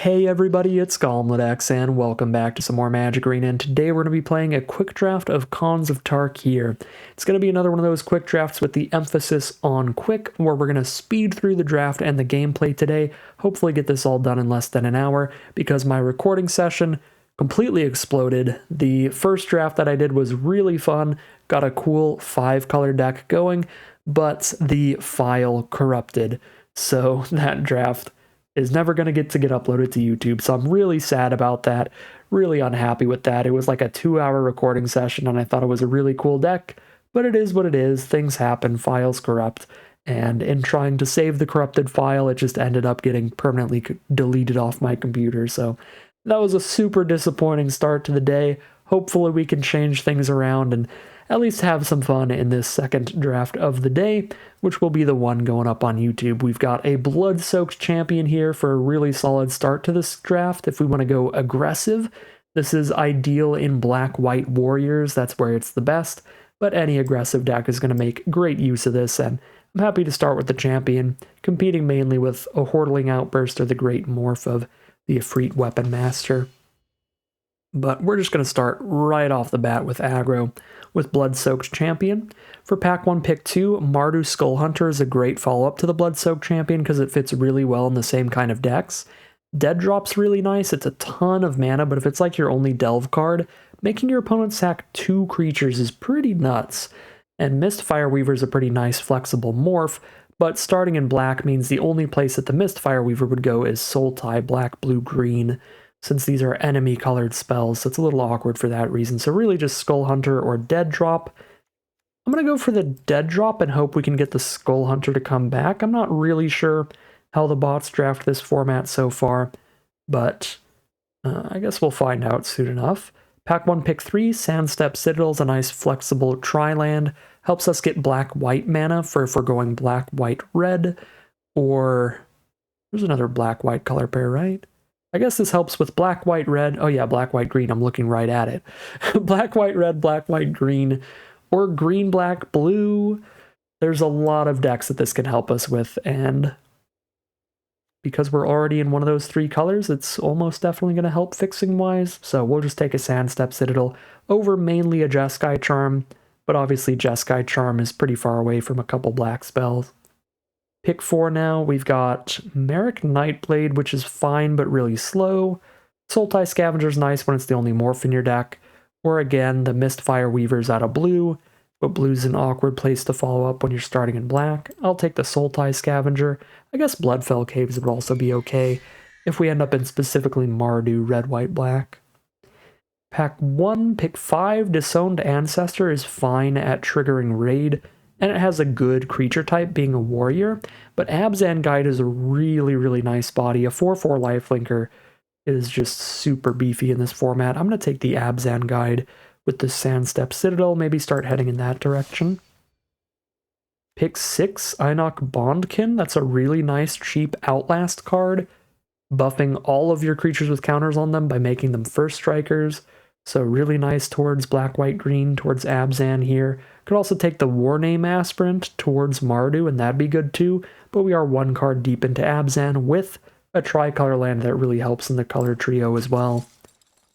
Hey everybody, it's GolemLex, and welcome back to some more Magic Arena, and today we're going to be playing a quick draft of Khans of Tarkir. It's going to be another one of those quick drafts with the emphasis on quick, where we're going to speed through the draft and the gameplay today, hopefully get this all done in less than an hour, because my recording session completely exploded. The first draft that I did was really fun, got a cool 5-color deck going, but the file corrupted, so that draft is never going to get uploaded to YouTube, so I'm really sad about that, really unhappy with that. It was like a 2-hour recording session, and I thought it was a really cool deck, but it is what it is. Things happen, files corrupt, and in trying to save the corrupted file, it just ended up getting permanently deleted off my computer, so that was a super disappointing start to the day. Hopefully we can change things around and at least have some fun in this second draft of the day, which will be the one going up on YouTube. We've got a blood-soaked champion here for a really solid start to this draft. If we want to go aggressive, this is ideal in black-white warriors. That's where it's the best, but any aggressive deck is going to make great use of this, and I'm happy to start with the champion, competing mainly with a Hordeling Outburst or the Great Morph of the Efreet Weapon Master. But we're just going to start right off the bat with aggro with Blood-Soaked Champion. For pack 1, pick 2, Mardu Skull Hunter is a great follow-up to the Blood-Soaked Champion because it fits really well in the same kind of decks. Dead Drop's really nice, it's a ton of mana, but if it's like your only delve card, making your opponent sack 2 creatures is pretty nuts. And Mistfire Weaver is a pretty nice flexible morph, but starting in black means the only place that the Mistfire Weaver would go is Sultai, black, blue, green, since these are enemy-colored spells, so it's a little awkward for that reason. So really just Skull Hunter or Dead Drop. I'm going to go for the Dead Drop and hope we can get the Skull Hunter to come back. I'm not really sure how the bots draft this format so far, but I guess we'll find out soon enough. Pack 1, pick 3, Sandstep Citadel is a nice flexible tri-land. Helps us get black-white mana for if we're going black-white-red, or there's another black-white color pair, right? I guess this helps with black, white, red. Oh yeah, black, white, green. I'm looking right at it. Black, white, red, black, white, green, or green, black, blue. There's a lot of decks that this can help us with, and because we're already in one of those 3 colors, it's almost definitely going to help fixing-wise. So we'll just take a Sandstep Citadel over mainly a Jeskai Charm, but obviously Jeskai Charm is pretty far away from a couple black spells. Pick 4 now, we've got Merrick Nightblade, which is fine but really slow. Sultai Scavenger's nice when it's the only morph in your deck. Or again, the Mistfire Weaver's out of blue, but blue's an awkward place to follow up when you're starting in black. I'll take the Sultai Scavenger. I guess Bloodfell Caves would also be okay if we end up in specifically Mardu, red, white, black. Pack 1, pick 5, Disowned Ancestor is fine at triggering raid, and it has a good creature type, being a warrior, but Abzan Guide is a really, really nice body. A 4/4 lifelinker is just super beefy in this format. I'm going to take the Abzan Guide with the Sandstep Citadel, maybe start heading in that direction. Pick 6, Einok Bondkin. That's a really nice, cheap Outlast card, buffing all of your creatures with counters on them by making them first strikers. So really nice towards black, white, green, towards Abzan here. Could also take the Warname Aspirant towards Mardu, and that'd be good too, but we are 1 card deep into Abzan with a tricolor land that really helps in the color trio as well.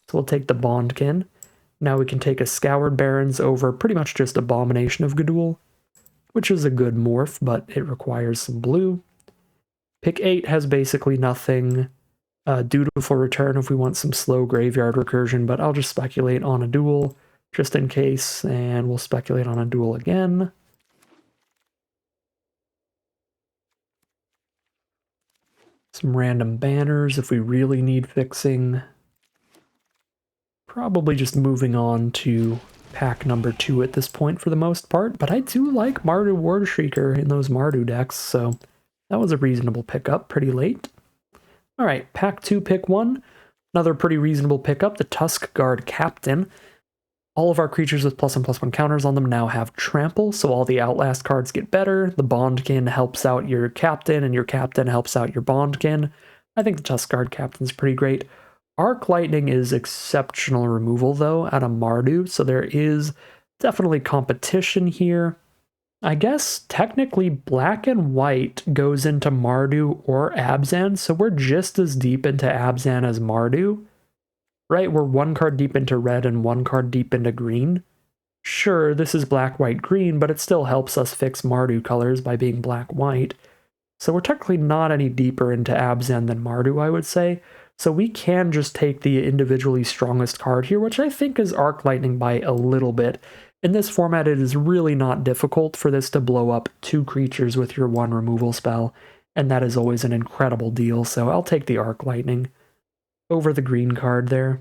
So we'll take the Bondkin. Now we can take a Scoured Barrens over pretty much just Abomination of Gudul, which is a good morph, but it requires some blue. Pick 8 has basically nothing. Dutiful Return if we want some slow graveyard recursion, but I'll just speculate on a duel just in case, and we'll speculate on a duel again. Some random banners if we really need fixing. Probably just moving on to pack number 2 at this point for the most part, but I do like Mardu Wardshrieker in those Mardu decks, so that was a reasonable pickup pretty late. Alright, pack 2, pick 1. Another pretty reasonable pickup, the Tuskguard Captain. All of our creatures with +1/+1 counters on them now have Trample, so all the Outlast cards get better. The Bondkin helps out your Captain, and your Captain helps out your Bondkin. I think the Tuskguard Captain's pretty great. Arc Lightning is exceptional removal, though, out of Mardu, so there is definitely competition here. I guess technically black and white goes into Mardu or Abzan, so we're just as deep into Abzan as Mardu, right? We're one card deep into red and one card deep into green. Sure, this is black, white, green, but it still helps us fix Mardu colors by being black, white. So we're technically not any deeper into Abzan than Mardu, I would say. So we can just take the individually strongest card here, which I think is Arc Lightning by a little bit. In this format, it is really not difficult for this to blow up 2 creatures with your 1 removal spell, and that is always an incredible deal, so I'll take the Arc Lightning over the green card there.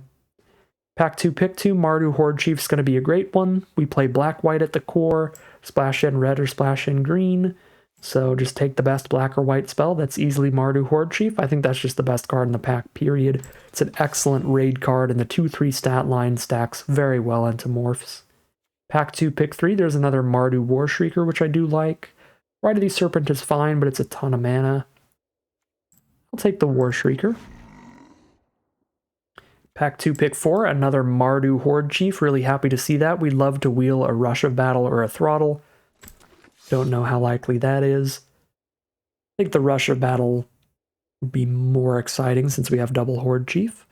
Pack 2, pick 2, Mardu Horde Chief's going to be a great one. We play black-white at the core, splash in red or splash in green, so just take the best black or white spell. That's easily Mardu Horde Chief. I think that's just the best card in the pack, period. It's an excellent raid card, and the 2-3 stat line stacks very well into Morphs. Pack 2, pick 3, there's another Mardu War Shrieker, which I do like. Rite of the Serpent is fine, but it's a ton of mana. I'll take the War Shrieker. Pack 2, pick 4, another Mardu Horde Chief. Really happy to see that. We'd love to wheel a Rush of Battle or a Throttle. Don't know how likely that is. I think the Rush of Battle would be more exciting since we have double Horde Chief.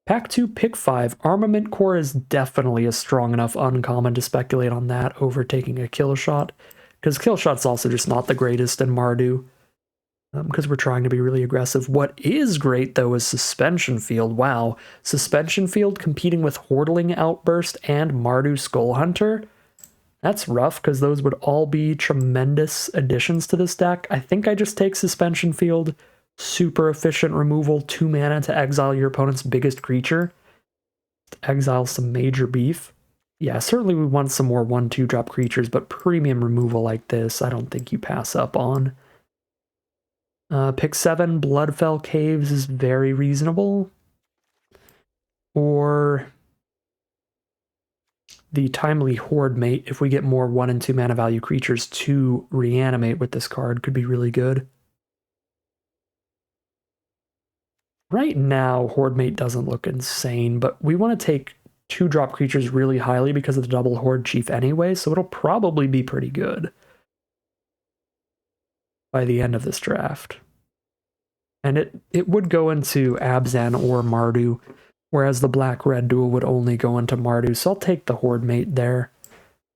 Pack 2, pick 5. Armament Core is definitely a strong enough uncommon to speculate on that over taking a Kill Shot, because Kill Shot's also just not the greatest in Mardu, because we're trying to be really aggressive. What is great, though, is Suspension Field. Wow. Suspension Field competing with Hordling Outburst and Mardu Skull Hunter? That's rough, because those would all be tremendous additions to this deck. I think I just take Suspension Field. Super efficient removal, 2 mana to exile your opponent's biggest creature. Exile some major beef. Yeah, certainly we want some more 1-2 drop creatures, but premium removal like this, I don't think you pass up on. Pick 7, Bloodfell Caves is very reasonable. Or the Timely Horde Mate, if we get more 1 and 2 mana value creatures to reanimate with this card, could be really good. Right now, Horde Mate doesn't look insane, but we want to take 2-drop creatures really highly because of the double Horde Chief anyway, so it'll probably be pretty good by the end of this draft. And it would go into Abzan or Mardu, whereas the black-red duel would only go into Mardu, so I'll take the Horde Mate there.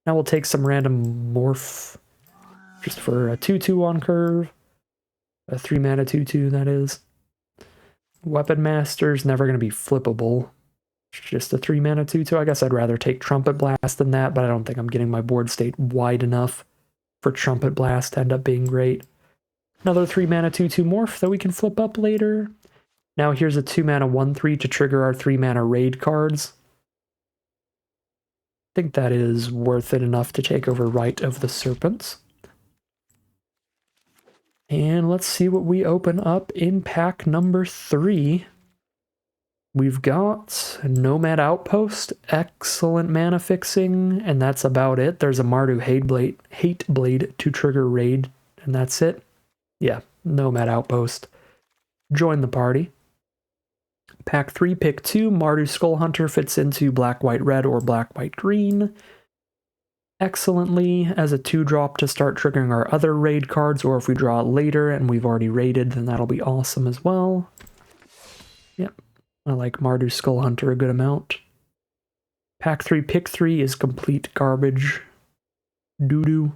Now we'll take some random Morph, just for a 2-2 on curve. A 3-mana 2-2, that is. Weapon Master's never going to be flippable. Just a 3-mana 2-2. I guess I'd rather take Trumpet Blast than that, but I don't think I'm getting my board state wide enough for Trumpet Blast to end up being great. Another 3-mana 2-2 Morph that we can flip up later. Now here's a 2-mana 1-3 to trigger our 3-mana raid cards. I think that is worth it enough to take over Rite of the Serpents. And let's see what we open up in pack number 3. We've got Nomad Outpost, excellent mana fixing, and that's about it. There's a Mardu Hate Blade to trigger raid, and that's it. Yeah, Nomad Outpost. Join the party. Pack 3, pick 2, Mardu Skull Hunter fits into black, white, red, or black, white, green excellently as a 2-drop to start triggering our other raid cards, or if we draw it later and we've already raided, then that'll be awesome as well. Yep, I like Mardu Skull Hunter a good amount. Pack 3, pick 3 is complete garbage. Doo-doo.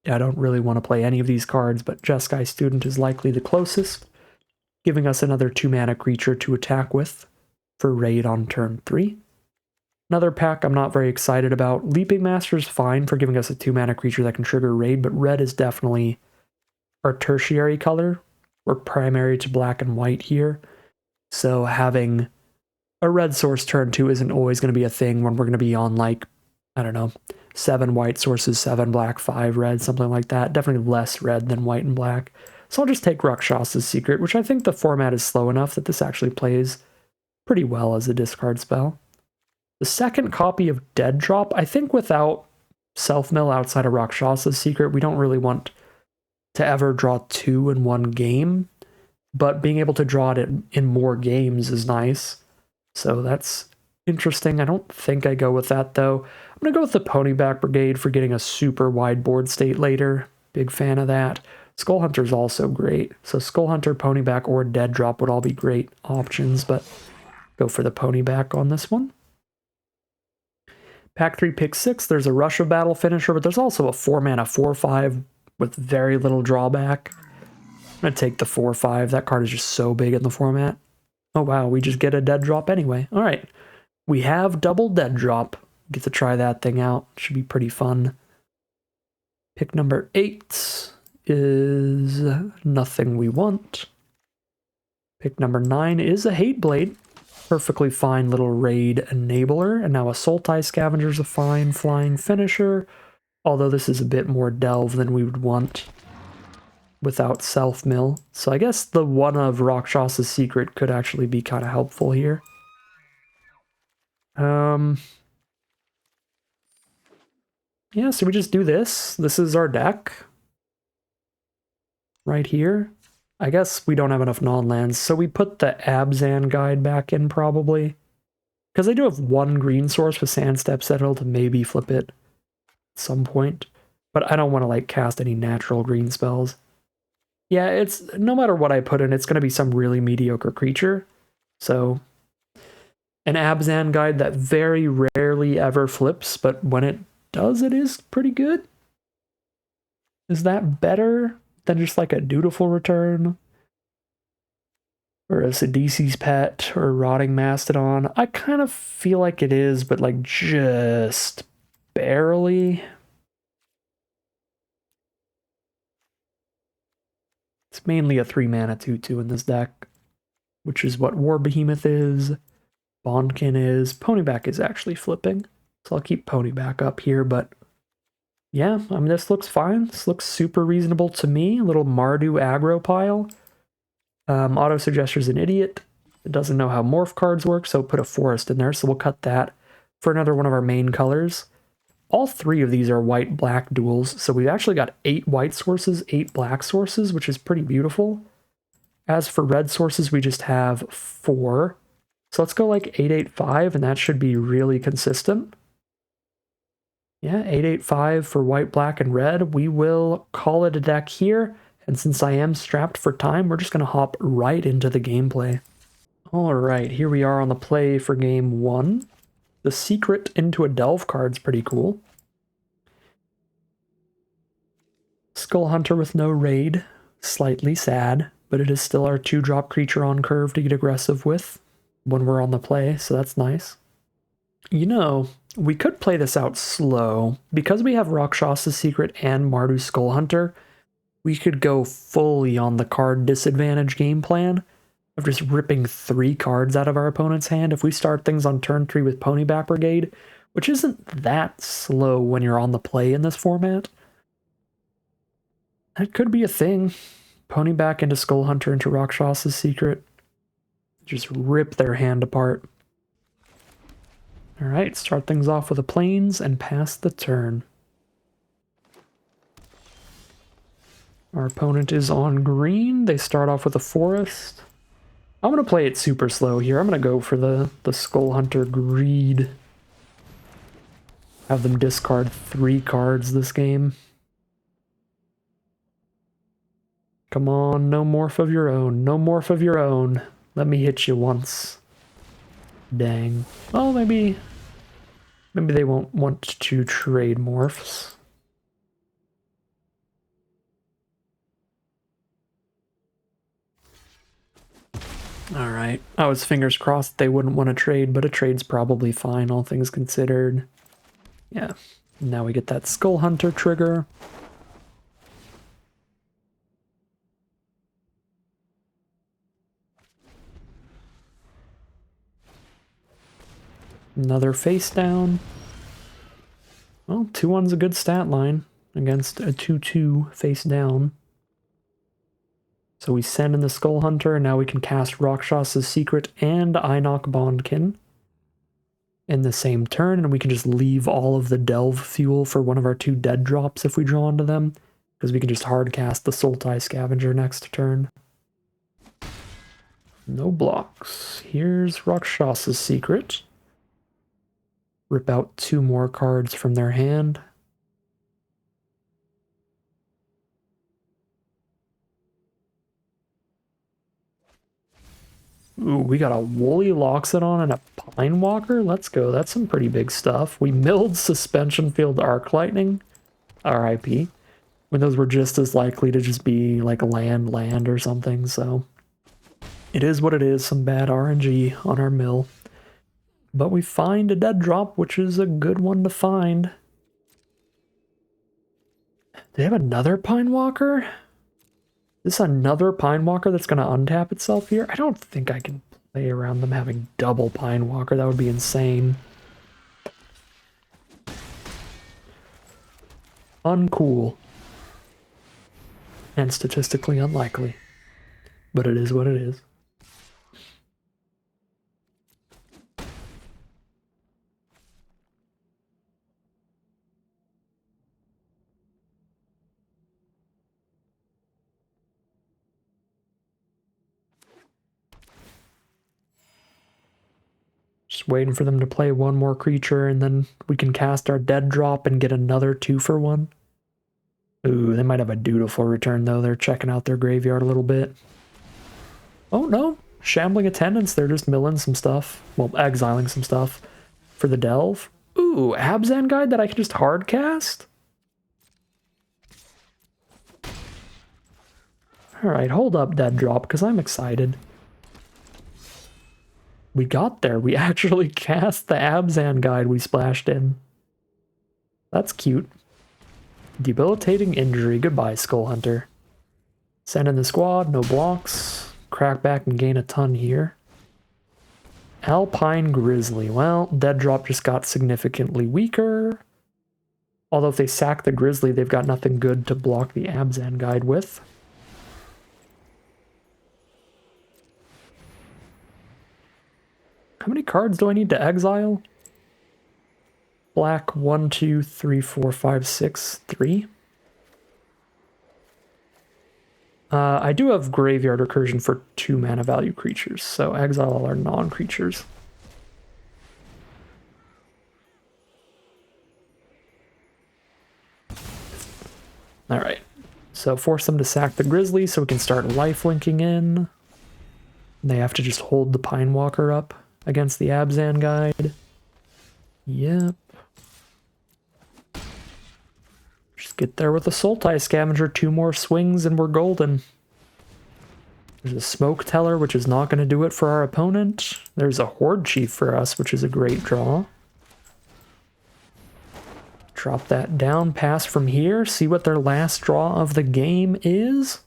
Yeah, I don't really want to play any of these cards, but Jeskai Student is likely the closest, giving us another 2-mana creature to attack with for raid on turn 3. Another pack I'm not very excited about. Leaping Master is fine for giving us a 2-mana creature that can trigger raid, but red is definitely our tertiary color. We're primary to black and white here. So having a red source turn 2 isn't always going to be a thing when we're going to be on, like, I don't know, 7 white sources, 7 black, 5 red, something like that. Definitely less red than white and black. So I'll just take Rakshas's Secret, which I think the format is slow enough that this actually plays pretty well as a discard spell. The second copy of Dead Drop, I think without self-mill outside of Rakshas's Secret, we don't really want to ever draw 2 in one game, but being able to draw it in more games is nice. So that's Interesting. I don't think I go with that, though. I'm going to go with the Ponyback Brigade for getting a super wide board state later. Big fan of that. Skull Hunter's also great. So Skull Hunter, Ponyback, or Dead Drop would all be great options, but go for the Ponyback on this one. Pack 3, pick 6. There's a Rush of Battle finisher, but there's also a 4-mana 4/5 with very little drawback. I'm going to take the 4/5. That card is just so big in the format. Oh wow, we just get a Dead Drop anyway. All right. We have double Dead Drop. Get to try that thing out. Should be pretty fun. Pick number 8 is Nothing We Want. Pick number 9 is a Hate Blade. Perfectly fine little raid enabler. And now a Sultai Scavenger's a fine flying finisher. Although this is a bit more delve than we would want without self-mill. So I guess the one of Rakshas's Secret could actually be kind of helpful here. Yeah, so we just do this. This is our deck. Right here. I guess we don't have enough non-lands, so we put the Abzan guide back in probably. Because I do have one green source with Sandstep Citadel to maybe flip it at some point. But I don't want to like cast any natural green spells. Yeah, it's no matter what I put in, it's going to be some really mediocre creature. So an Abzan guide that very rarely ever flips, but when it does, it is pretty good. Is that better than just like a Dutiful Return? Or a Sidisi's Pet, or a Rotting Mastodon? I kind of feel like it is, but like just barely. It's mainly a 3-mana 2/2 in this deck, which is what War Behemoth is, Bondkin is, Ponyback is actually flipping. So I'll keep Ponyback up here, but yeah, I mean, this looks fine. This looks super reasonable to me. A little Mardu aggro pile. Auto-Suggestor's an idiot. It doesn't know how Morph cards work, so put a Forest in there, so we'll cut that for another one of our main colors. All 3 of these are white-black duels, so we've actually got 8 white sources, 8 black sources, which is pretty beautiful. As for red sources, we just have 4. So let's go like 8/8/5, and that should be really consistent. Yeah, 8/8/5 for white, black, and red. We will call it a deck here. And since I am strapped for time, we're just going to hop right into the gameplay. Alright, here we are on the play for game 1. The Secret into a Delve card's pretty cool. Skull Hunter with no raid. Slightly sad, but it is still our 2-drop creature on curve to get aggressive with when we're on the play, so that's nice. You know, we could play this out slow. Because we have Rakshas's Secret and Mardu Skull Hunter, we could go fully on the card disadvantage game plan of just ripping 3 cards out of our opponent's hand if we start things on turn 3 with Ponyback Brigade, which isn't that slow when you're on the play in this format. That could be a thing. Ponyback into Skull Hunter into Rakshas's Secret. Just rip their hand apart. Alright, start things off with a Plains and pass the turn. Our opponent is on green. They start off with a Forest. I'm going to play it super slow here. I'm going to go for the Skull Hunter Greed. Have them discard 3 cards this game. Come on, no Morph of your own. No Morph of your own. Let me hit you once. Dang. Well, maybe they won't want to trade Morphs. Alright, I was fingers crossed they wouldn't want to trade, but a trade's probably fine, all things considered. Yeah, now we get that Skull Hunter trigger. Another face down. Well, 2/1's a good stat line against a 2/2 face down. So we send in the Skull Hunter, and now we can cast Rakshas's Secret and Einok Bondkin in the same turn, and we can just leave all of the Delve fuel for one of our 2 dead drops if we draw into them, because we can just hard cast the Sultai Scavenger next turn. No blocks. Here's Rakshas's Secret. Rip out 2 more cards from their hand. Ooh, we got a Woolly Loxodon and a Pine Walker. Let's go. That's some pretty big stuff. We milled Suspension Field Arc Lightning. RIP. When those were just as likely to just be like land or something, so it is what it is. Some bad RNG on our mill. But we find a dead drop, which is a good one to find. Do they have another Pine Walker? Is this another Pine Walker that's going to untap itself here? I don't think I can play around them having double Pine Walker. That would be insane. Uncool. And statistically unlikely. But it is what it is. Just waiting for them to play one more creature, and then we can cast our dead drop and get another 2-for-1. Ooh, they might have a dutiful return, though. They're checking out their graveyard a little bit. Oh, no. Shambling Attendants. They're just milling some stuff. Well, exiling some stuff for the delve. Ooh, Abzan Guide that I can just hard cast? Alright, hold up, dead drop, because I'm excited. We got there. We actually cast the Abzan Guide we splashed in. That's cute. Debilitating Injury. Goodbye, Skull Hunter. Send in the squad. No blocks. Crack back and gain a ton here. Alpine Grizzly. Well, dead drop just got significantly weaker. Although if they sack the Grizzly, they've got nothing good to block the Abzan Guide with. How many cards do I need to exile? Black, 1, 2, 3, 4, 5, 6, 3. I do have Graveyard Recursion for 2 mana value creatures, so exile all our non-creatures. Alright, so force them to sack the Grizzly so we can start lifelinking in. They have to just hold the Pine Walker up against the Abzan Guide. Yep. Just get there with a Sultai Scavenger, 2 more swings and we're golden. There's a Smoke Teller, which is not going to do it for our opponent. There's a Horde Chief for us, which is a great draw. Drop that down, pass from here, see what their last draw of the game is.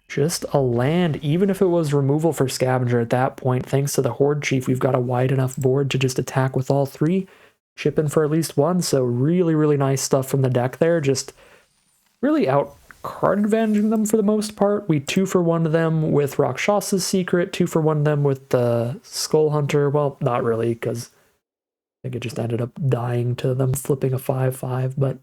Just a land, even if it was removal for Scavenger at that point, thanks to the Horde Chief, we've got a wide enough board to just attack with all 3, chip in for at least 1, so really, really nice stuff from the deck there, just really out card advantaging them for the most part. We 2-for-1 them with Rakshasa's Secret, 2-for-1 them with the Skull Hunter, well, not really, because I think it just ended up dying to them flipping a 5/5, but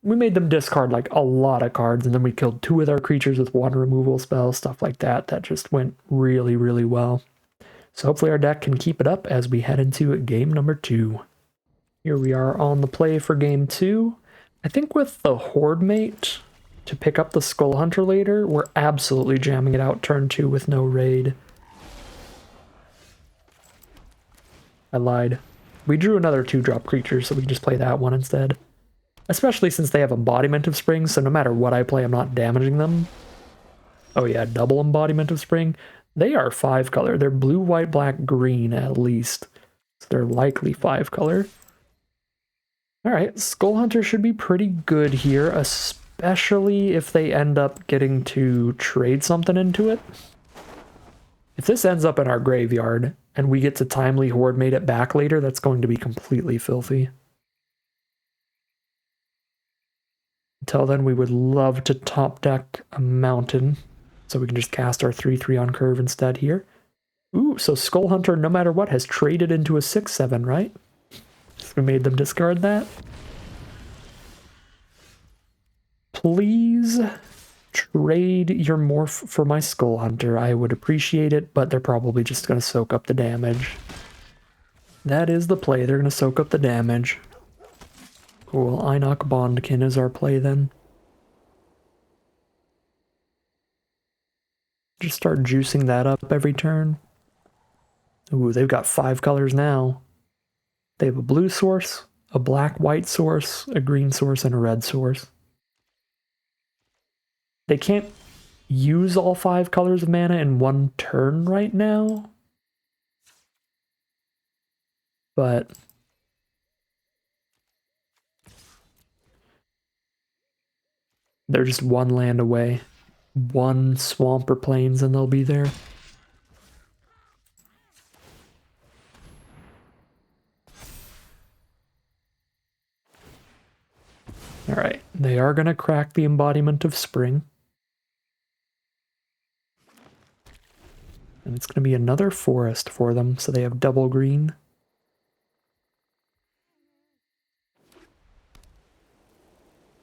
we made them discard like a lot of cards, and then we killed 2 of their creatures with 1 removal spell, stuff like that. That just went really, really well. So hopefully our deck can keep it up as we head into game number 2. Here we are on the play for game 2. I think with the Horde Mate to pick up the Skull Hunter later, we're absolutely jamming it out turn 2 with no raid. I lied. We drew another 2-drop creature, so we can just play that one instead. Especially since they have Embodiment of Spring, so no matter what I play, I'm not damaging them. Oh yeah, double Embodiment of Spring. They are 5-color. They're blue, white, black, green at least. So they're likely 5-color. Alright, Skull Hunter should be pretty good here, especially if they end up getting to trade something into it. If this ends up in our graveyard, and we get to timely Horde Mate it back later, that's going to be completely filthy. Until then, we would love to top deck a mountain, so we can just cast our 3/3 on curve instead here. Ooh, so Skull Hunter, no matter what, has traded into a 6/7, right? So we made them discard that. Please trade your Morph for my Skull Hunter. I would appreciate it, but they're probably just going to soak up the damage. That is the play. They're going to soak up the damage. Cool. Einok Bondkin is our play then. Just start juicing that up every turn. Ooh, they've got 5 colors now. They have a blue source, a black-white source, a green source, and a red source. They can't use all 5 colors of mana in one turn right now. But they're just 1 land away. 1 swamp or plains and they'll be there. Alright, they are going to crack the embodiment of spring. And it's going to be another forest for them, so they have double green.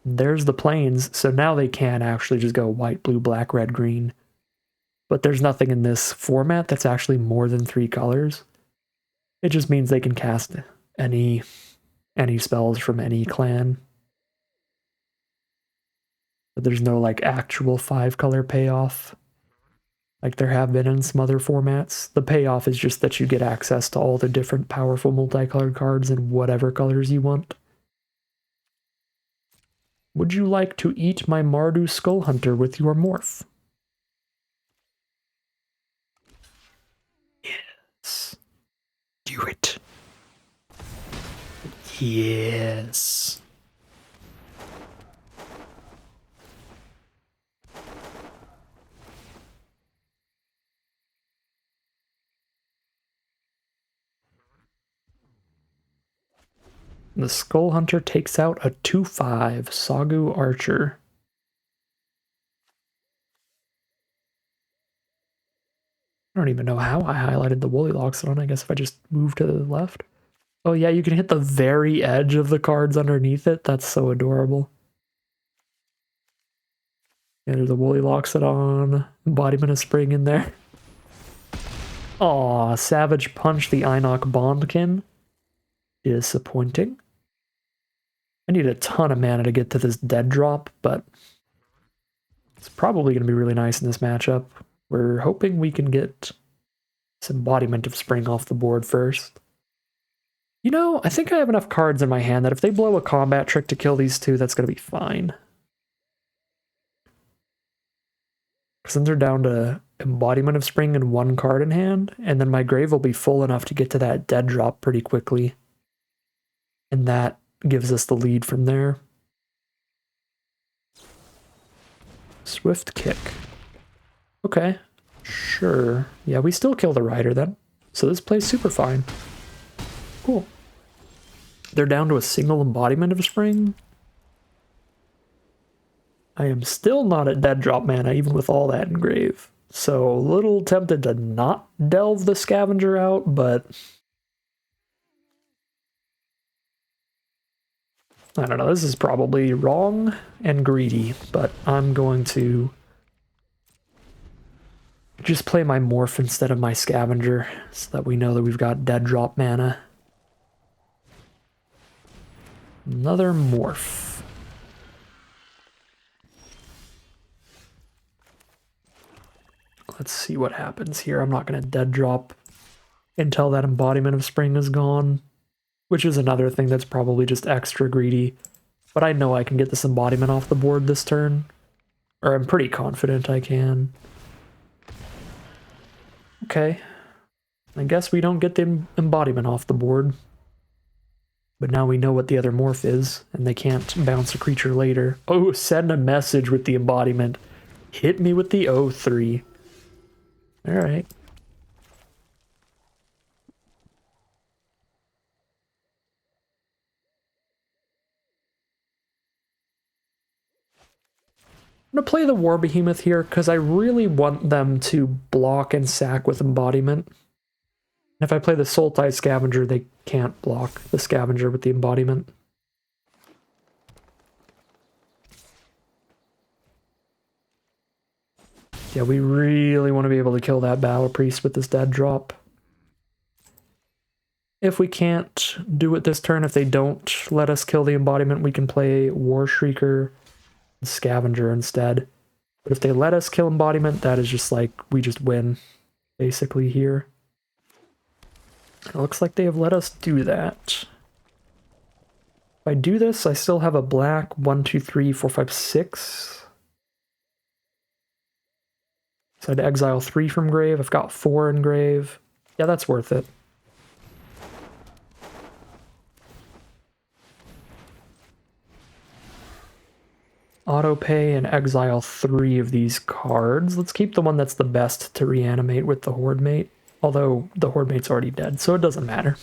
There's the plains, so now they can actually just go white, blue, black, red, green. But there's nothing in this format that's actually more than 3 colors. It just means they can cast any spells from any clan. But there's no like actual 5-color payoff like there have been in some other formats. The payoff is just that you get access to all the different powerful multicolored cards in whatever colors you want. Would you like to eat my Mardu Skull Hunter with your Morph? Yes. Do it. Yes. The Skull Hunter takes out a 2/5 Sagu Archer. I don't even know how I highlighted the Woolly Locks on. I guess if I just move to the left. Oh yeah, you can hit the very edge of the cards underneath it. That's so adorable. Yeah, there's a Woolly Loxodon, Embodiment of Spring in there. Aw, Savage Punch the Einok Bondkin. Disappointing. I need a ton of mana to get to this dead drop, but it's probably going to be really nice in this matchup. We're hoping we can get some Embodiment of Spring off the board first. You know, I think I have enough cards in my hand that if they blow a combat trick to kill these 2, that's going to be fine. Because then they're down to Embodiment of Spring and 1 card in hand, and then my grave will be full enough to get to that dead drop pretty quickly. And that gives us the lead from there. Swift Kick. Okay, sure. Yeah, we still kill the rider then. So this plays super fine. Cool. They're down to a single Embodiment of Spring. I am still not at dead drop mana, even with all that in grave. So a little tempted to not delve the Scavenger out, but I don't know, this is probably wrong and greedy, but I'm going to just play my Morph instead of my Scavenger, so that we know that we've got dead drop mana. Another Morph. Let's see what happens here. I'm not going to dead drop until that Embodiment of Spring is gone, which is another thing that's probably just extra greedy. But I know I can get this Embodiment off the board this turn, or I'm pretty confident I can. Okay, I guess we don't get the Embodiment off the board. But now we know what the other Morph is, and they can't bounce a creature later. Oh, send a message with the Embodiment. Hit me with the O3. Alright. I'm going to play the War Behemoth here because I really want them to block and sack with Embodiment. If I play the Sultai Scavenger, they can't block the Scavenger with the Embodiment. Yeah, we really want to be able to kill that Battle Priest with this dead drop. If we can't do it this turn, if they don't let us kill the embodiment, we can play War Shrieker and Scavenger instead. But if they let us kill embodiment, that is just like, we just win, basically, here. It looks like they have let us do that. If I do this, I still have a black 1, 2, 3, 4, 5, 6. So I'd exile 3 from grave. I've got 4 in grave. Yeah, that's worth it. Auto pay and exile 3 of these cards. Let's keep the one that's the best to reanimate with the Horde Mate. Although the Horde Mate's already dead, so it doesn't matter.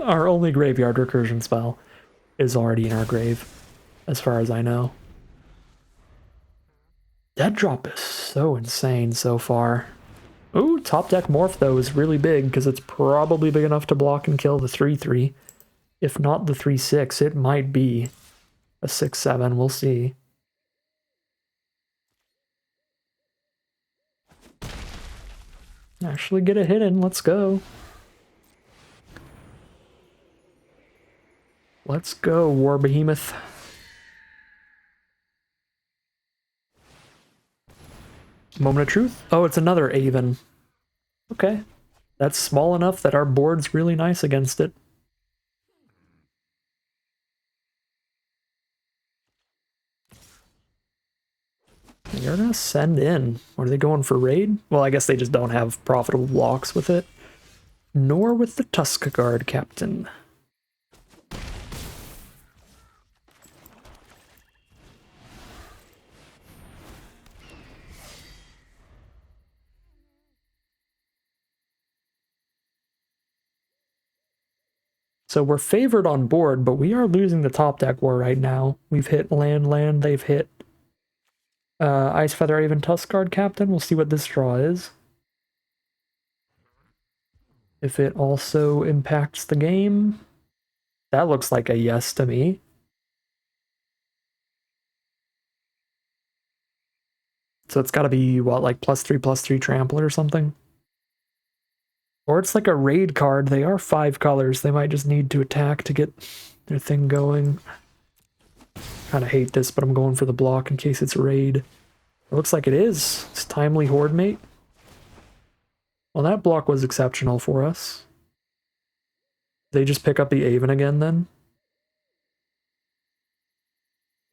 Our only graveyard recursion spell is already in our grave, as far as I know. Dead drop is so insane so far. Ooh, top deck Morph though is really big because it's probably big enough to block and kill the 3/3. If not the 3/6, it might be a 6/7. We'll see. Actually get a hit in. Let's go. Let's go, War Behemoth. Moment of truth. Oh, it's another Aven. Okay. That's small enough that our board's really nice against it. They're gonna send in. Are they going for raid? Well, I guess they just don't have profitable blocks with it. Nor with the Tusk Guard Captain. So we're favored on board, but we are losing the top deck war right now. We've hit land, they've hit Ice Feather Aven Tusk Guard Captain. We'll see what this draw is. If it also impacts the game. That looks like a yes to me. So it's gotta be, what, like +3/+3 trample or something? Or it's like a raid card. They are 5 colors. They might just need to attack to get their thing going. Kind of hate this, but I'm going for the block in case it's raid. It looks like it is. It's Timely Horde Mate. Well, that block was exceptional for us. They just pick up the Aven again then?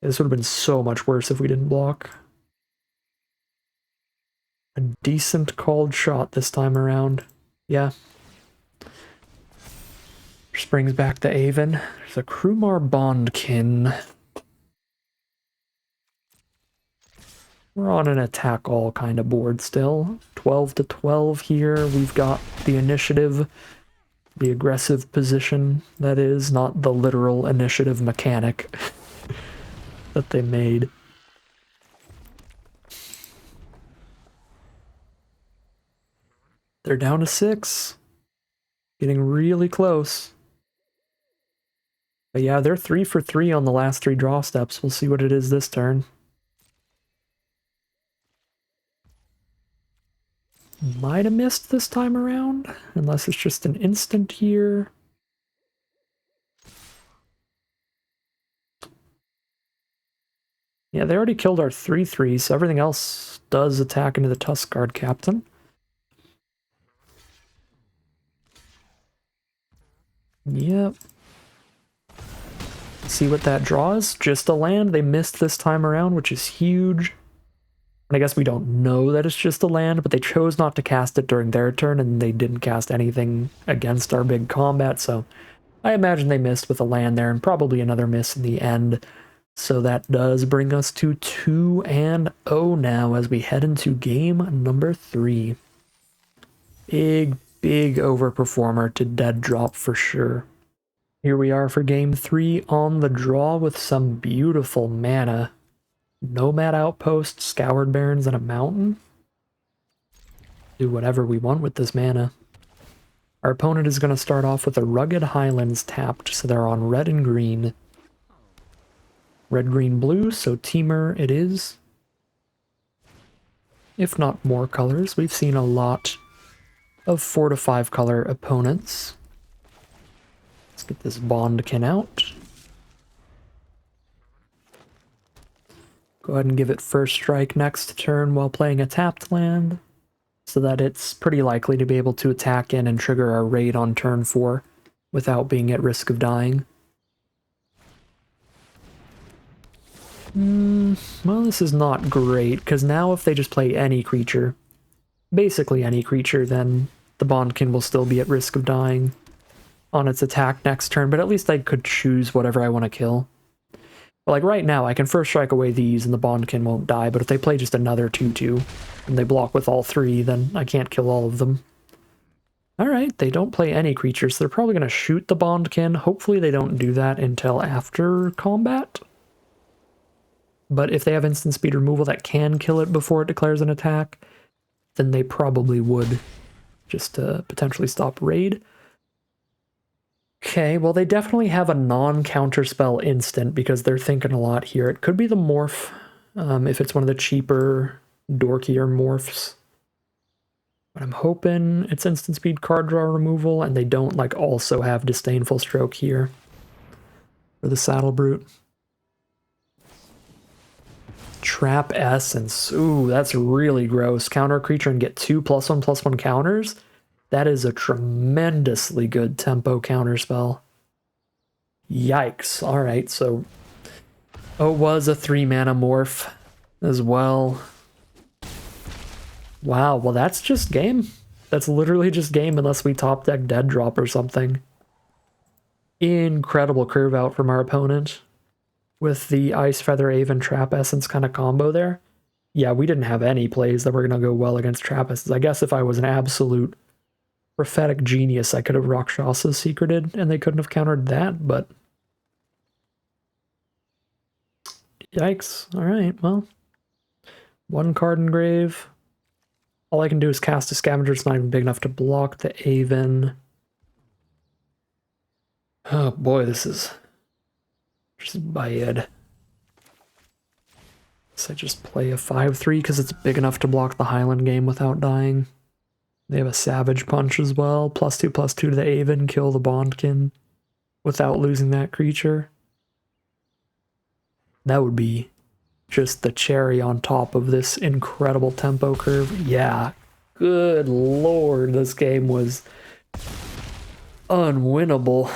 This would have been so much worse if we didn't block. A decent called shot this time around. Yeah. Springs back to Aven. There's a Krumar Bondkin. We're on an attack all kind of board still. 12-12 here. We've got the initiative, the aggressive position, that is, not the literal initiative mechanic that they made. They're down to 6. Getting really close. But yeah, they're 3 for 3 on the last 3 draw steps. We'll see what it is this turn. Might have missed this time around, unless it's just an instant here. Yeah, they already killed our 3/3, so everything else does attack into the Tusk Guard Captain. Yep. See what that draws? Just a land. They missed this time around, which is huge. And I guess we don't know that it's just a land, but they chose not to cast it during their turn, and they didn't cast anything against our big combat, so I imagine they missed with a land there, and probably another miss in the end. So that does bring us to 2-0 now as we head into game number 3. Big overperformer to dead drop for sure. Here we are for game 3 on the draw with some beautiful mana. Nomad Outpost, Scoured Barrens, and a Mountain. Do whatever we want with this mana. Our opponent is going to start off with a Rugged Highlands tapped, so they're on red and green. Red, green, blue, so Teamer it is. If not more colors, we've seen a lot of 4 to 5 color opponents. Let's get this Bondkin out. Go ahead and give it first strike next turn while playing a tapped land, so that it's pretty likely to be able to attack in and trigger our raid on turn 4 without being at risk of dying. Well, this is not great, because now if they just play any creature, basically any creature, then the Bondkin will still be at risk of dying on its attack next turn, but at least I could choose whatever I want to kill. But like right now, I can first strike away these and the Bondkin won't die, but if they play just another 2/2 and they block with all 3, then I can't kill all of them. Alright, they don't play any creatures, so they're probably going to shoot the Bondkin. Hopefully they don't do that until after combat. But if they have instant speed removal that can kill it before it declares an attack, then they probably would, just to potentially stop raid. Okay, well they definitely have a non-counterspell instant because they're thinking a lot here. It could be the Morph, if it's one of the cheaper, dorkier Morphs. But I'm hoping it's instant speed card draw removal and they don't like also have Disdainful Stroke here for the Saddle Brute. Trap Essence. Ooh, that's really gross. Counter a creature and get 2 +1/+1 counters. That is a tremendously good tempo counterspell. Yikes. Alright, so... Oh, it was a 3-mana Morph as well. Wow, well that's just game. That's literally just game unless we top deck Dead Drop or something. Incredible curve out from our opponent with the Ice Feather Aven Trap Essence kind of combo there. Yeah, we didn't have any plays that were going to go well against Trap Essence. I guess if I was an absolute prophetic genius, I could have Rakshasa secreted and they couldn't have countered that, but... Yikes. Alright, well. 1 card engrave. All I can do is cast a Scavenger. It's not even big enough to block the Aven. Oh boy, this is just bad. So I just play a 5/3 because it's big enough to block the Highland game without dying. They have a Savage Punch as well. +2/+2 to the Aven, kill the Bondkin without losing that creature. That would be just the cherry on top of this incredible tempo curve. Yeah, good lord, this game was unwinnable.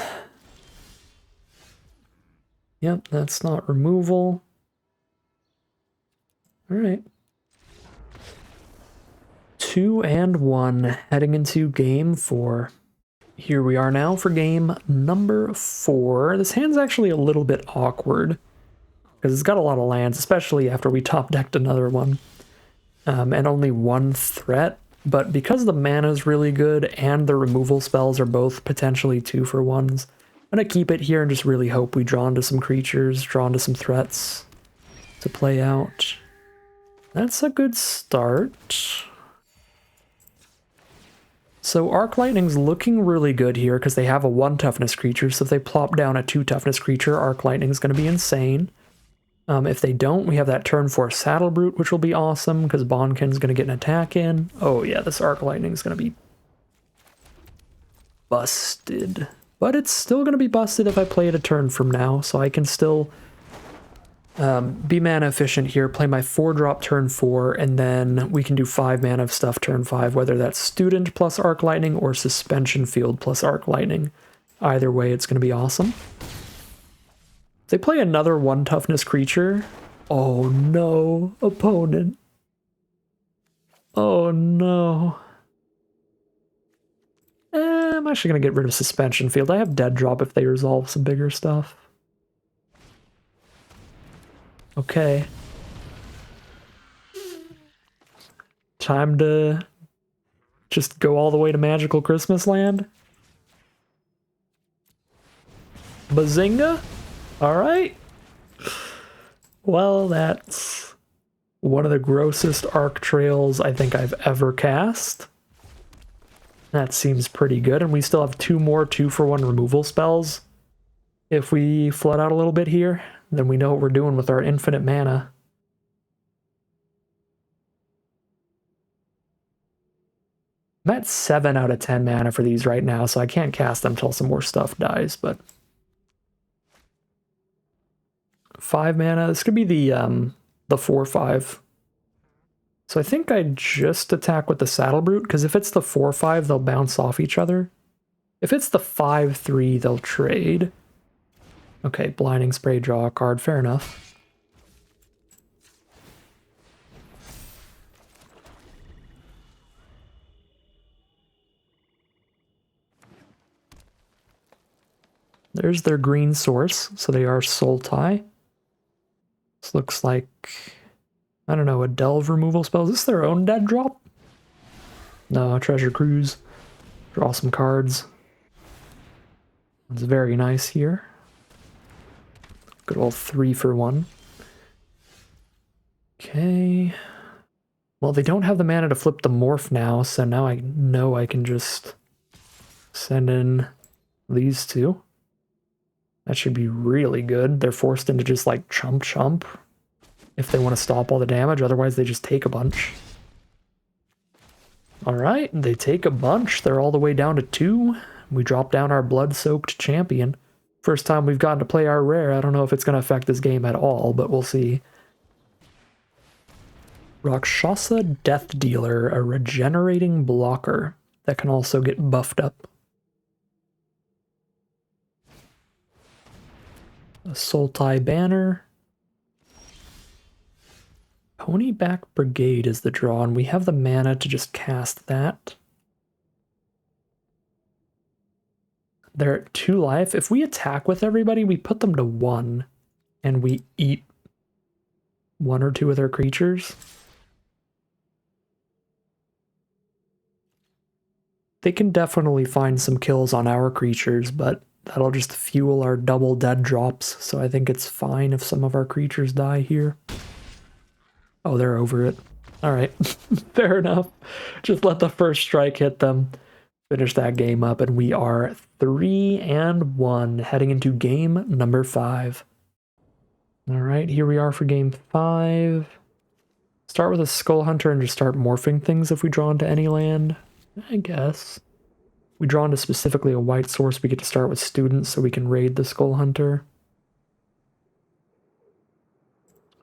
Yep, that's not removal. Alright. 2-1 heading into game 4. Here we are now for game number 4. This hand's actually a little bit awkward because it's got a lot of lands, especially after we top decked another one. And only 1 threat, but because the mana is really good and the removal spells are both potentially 2-for-1s, I'm going to keep it here and just really hope we draw into some creatures, draw into some threats to play out. That's a good start. So Arc Lightning's looking really good here because they have a 1 toughness creature, so if they plop down a 2 toughness creature, Arc Lightning's going to be insane. If they don't, we have that turn 4 Saddle Brute, which will be awesome because Bondkin's going to get an attack in. Oh yeah, this Arc Lightning's going to be busted. But it's still going to be busted if I play it a turn from now, so I can still be mana efficient here, play my 4-drop turn 4, and then we can do 5 mana of stuff turn 5, whether that's Student plus Arc Lightning or Suspension Field plus Arc Lightning. Either way, it's going to be awesome. If they play another 1 toughness creature, oh no, opponent. Oh no. I'm actually going to get rid of Suspension Field. I have Dead Drop if they resolve some bigger stuff. Okay. Time to just go all the way to Magical Christmas Land. Bazinga? Alright. Well, that's one of the grossest Arc Trails I think I've ever cast. That seems pretty good, and we still have 2 more 2-for-1 removal spells. If we flood out a little bit here, then we know what we're doing with our infinite mana. I'm at 7 out of 10 mana for these right now, so I can't cast them until some more stuff dies, but 5 mana. This could be the 4/5. So I think I just attack with the Saddle Brute, because if it's the 4/5, they'll bounce off each other. If it's the 5/3, they'll trade. Okay, Blinding Spray, draw a card, fair enough. There's their green source, so they are Sultai. This looks like, I don't know, a delve removal spell. Is this their own dead drop? No, Treasure Cruise. Draw some cards. It's very nice here. Good old 3 for 1. Okay. Well, they don't have the mana to flip the Morph now, so now I know I can just send in these two. That should be really good. They're forced into just like chump if they want to stop all the damage, otherwise they just take a bunch. Alright, they take a bunch. They're all the way down to 2. We drop down our blood-soaked champion. First time we've gotten to play our rare. I don't know if it's going to affect this game at all, but we'll see. Rakshasa Death Dealer, a regenerating blocker that can also get buffed up. A Sultai banner. Ponyback Brigade is the draw, and we have the mana to just cast that. They're at 2 life. If we attack with everybody, we put them to 1, and we eat 1 or 2 of their creatures. They can definitely find some kills on our creatures, but that'll just fuel our double dead drops, so I think it's fine if some of our creatures die here. Oh, they're over it. Alright, fair enough. Just let the first strike hit them. Finish that game up, and we are 3-1, heading into game number 5. Alright, here we are for game 5. Start with a Skull Hunter and just start morphing things if we draw into any land, I guess. We draw into specifically a white source, we get to start with students so we can raid the Skull Hunter.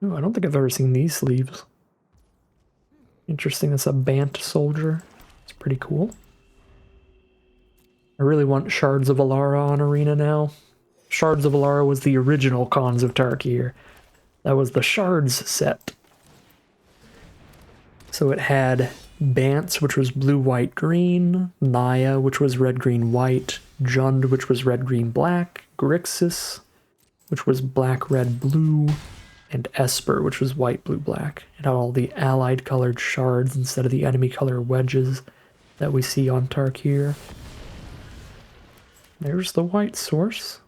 Ooh, I don't think I've ever seen these sleeves. Interesting, that's a Bant soldier. It's pretty cool. I really want Shards of Alara on Arena now. Shards of Alara was the original Khans of Tarkir. That was the Shards set. So it had Bants, which was blue, white, green, Naya, which was red, green, white, Jund, which was red, green, black, Grixis, which was black, red, blue, and Esper, which was white, blue, black. It had all the allied colored shards instead of the enemy color wedges that we see on Tarkir. There's the white source.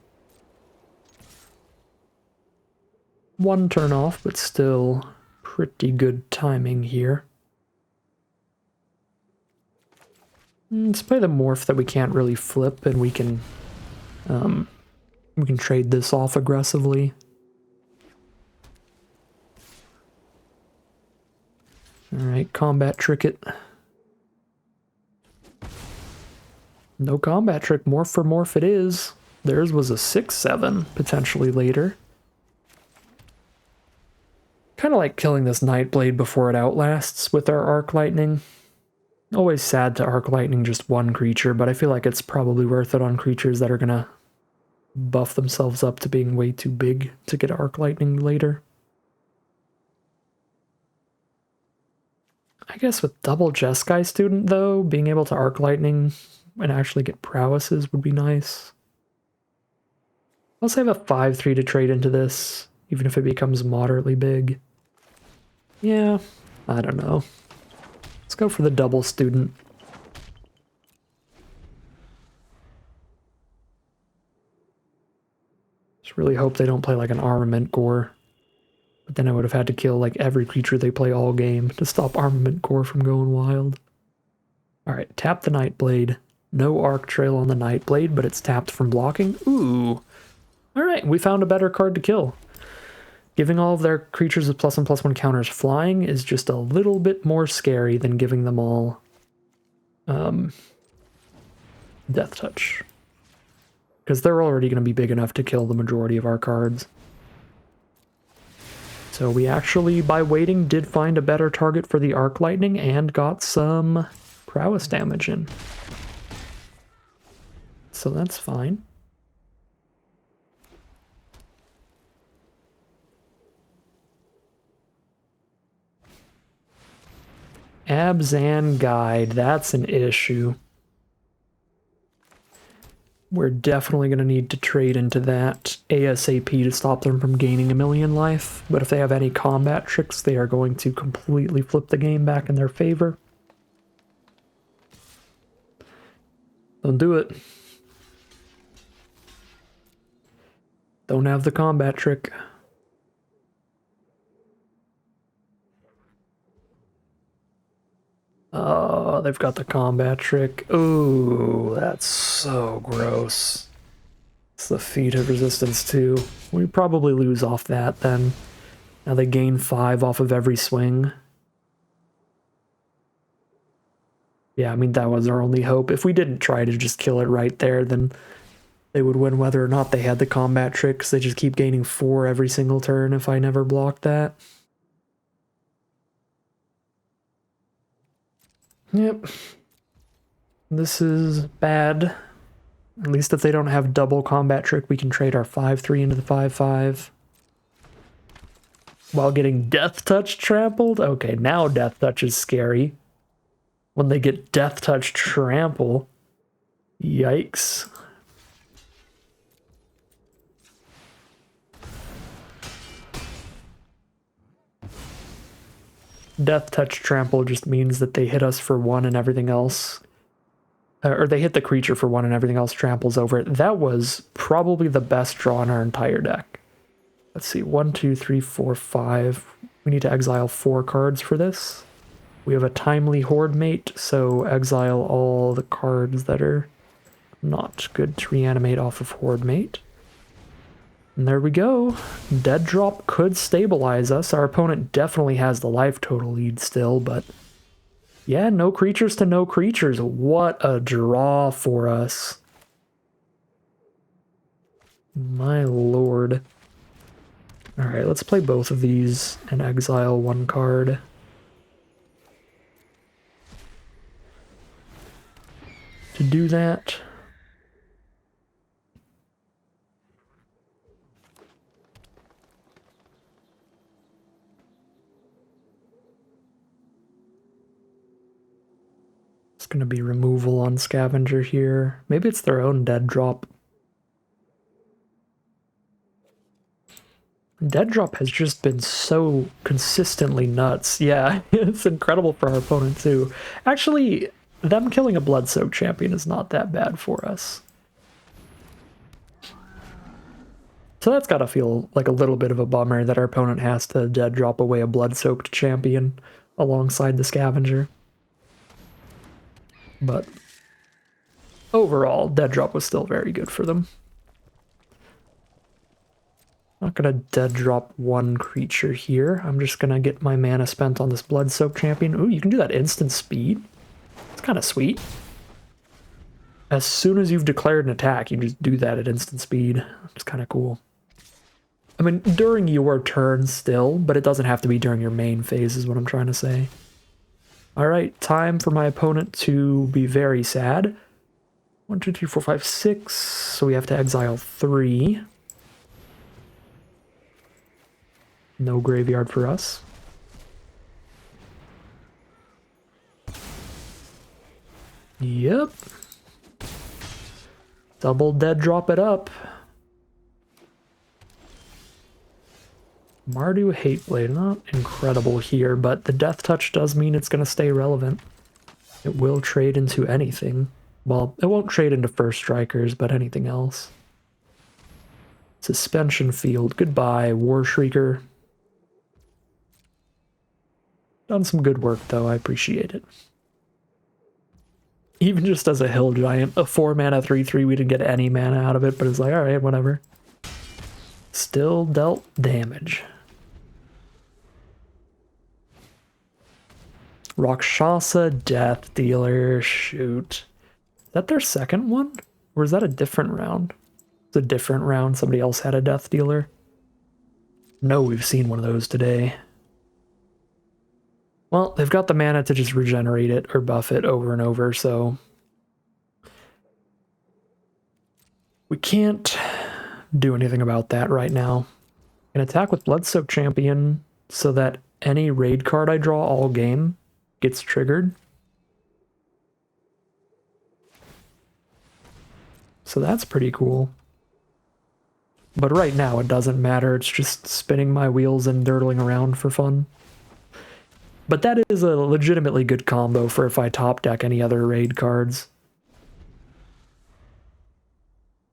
1 turn off, but still pretty good timing here. Let's play the Morph that we can't really flip, and we can trade this off aggressively. Alright, combat trick it. No combat trick, Morph for Morph it is. Theirs was a 6/7, potentially later. Kind of like killing this Nightblade before it outlasts with our Arc Lightning. Always sad to Arc Lightning just 1 creature, but I feel like it's probably worth it on creatures that are gonna buff themselves up to being way too big to get Arc Lightning later. I guess with double Jeskai Student, though, being able to Arc Lightning and actually get prowesses would be nice. I'll save a 5/3 to trade into this, even if it becomes moderately big. Yeah, I don't know. Let's go for the double student. Just really hope they don't play like an Armament Core. But then I would have had to kill like every creature they play all game to stop Armament Core from going wild. Alright, tap the Nightblade. No Arc Trail on the Nightblade, but it's tapped from blocking. Ooh! Alright, we found a better card to kill. Giving all of their creatures with +1/+1 counters flying is just a little bit more scary than giving them all Death Touch. Because they're already going to be big enough to kill the majority of our cards. So we actually, by waiting, did find a better target for the Arc Lightning and got some prowess damage in. So that's fine. Abzan Guide, that's an issue. We're definitely going to need to trade into that ASAP to stop them from gaining a million life. But if they have any combat tricks, they are going to completely flip the game back in their favor. Don't do it. Don't have the combat trick. Oh, they've got the combat trick. Ooh, that's so gross. It's the feat of resistance too. We probably lose off that then. Now they gain 5 off of every swing. Yeah, I mean, that was our only hope. If we didn't try to just kill it right there, then they would win whether or not they had the combat tricks. They just keep gaining 4 every single turn if I never blocked that. Yep. This is bad. At least if they don't have double combat trick, we can trade our 5-3 into the 5-5. While getting Death Touch trampled? Okay, now Death Touch is scary. When they get Death Touch trample. Yikes. Death Touch trample just means that they hit us for 1 and everything else. Or they hit the creature for 1 and everything else tramples over it. That was probably the best draw in our entire deck. Let's see, 1, 2, 3, 4, 5. We need to exile 4 cards for this. We have a Timely Horde Mate, so exile all the cards that are not good to reanimate off of Horde Mate. And there we go. Dead Drop could stabilize us. Our opponent definitely has the life total lead still, but yeah, no creatures to no creatures. What a draw for us. My lord. Alright, let's play both of these and exile 1 card. To do that, it's going to be removal on Scavenger here. Maybe it's their own dead drop. Dead drop has just been so consistently nuts. Yeah, it's incredible for our opponent too. Actually, them killing a Blood-Soaked champion is not that bad for us. So that's got to feel like a little bit of a bummer that our opponent has to dead drop away a Blood-Soaked champion alongside the Scavenger. But overall, dead drop was still very good for them. Not gonna dead drop 1 creature here. I'm just gonna get my mana spent on this Blood-Soaked champion. Ooh, you can do that instant speed. It's kind of sweet. As soon as you've declared an attack, you just do that at instant speed. It's kind of cool. I mean, during your turn still, but it doesn't have to be during your main phase is what I'm trying to say. Alright, time for my opponent to be very sad. 1, 2, 3, 4, 5, 6. So we have to exile 3. No graveyard for us. Yep. Double dead drop it up. Mardu Hateblade, not incredible here, but the Death Touch does mean it's going to stay relevant. It will trade into anything. Well, it won't trade into First Strikers, but anything else. Suspension Field, goodbye, War Shrieker. Done some good work, though, I appreciate it. Even just as a Hill Giant, a 4-mana 3/3, we didn't get any mana out of it, but it's like, alright, whatever. Still dealt damage. Rakshasa Death Dealer, shoot. Is that their second one? Or is that a different round? It's a different round, somebody else had a Death Dealer. No, we've seen one of those today. Well, they've got the mana to just regenerate it or buff it over and over, so we can't do anything about that right now. I can attack with Bloodsoaked Champion so that any raid card I draw all game gets triggered. So that's pretty cool. But right now it doesn't matter, it's just spinning my wheels and dirtling around for fun. But that is a legitimately good combo for if I top deck any other raid cards.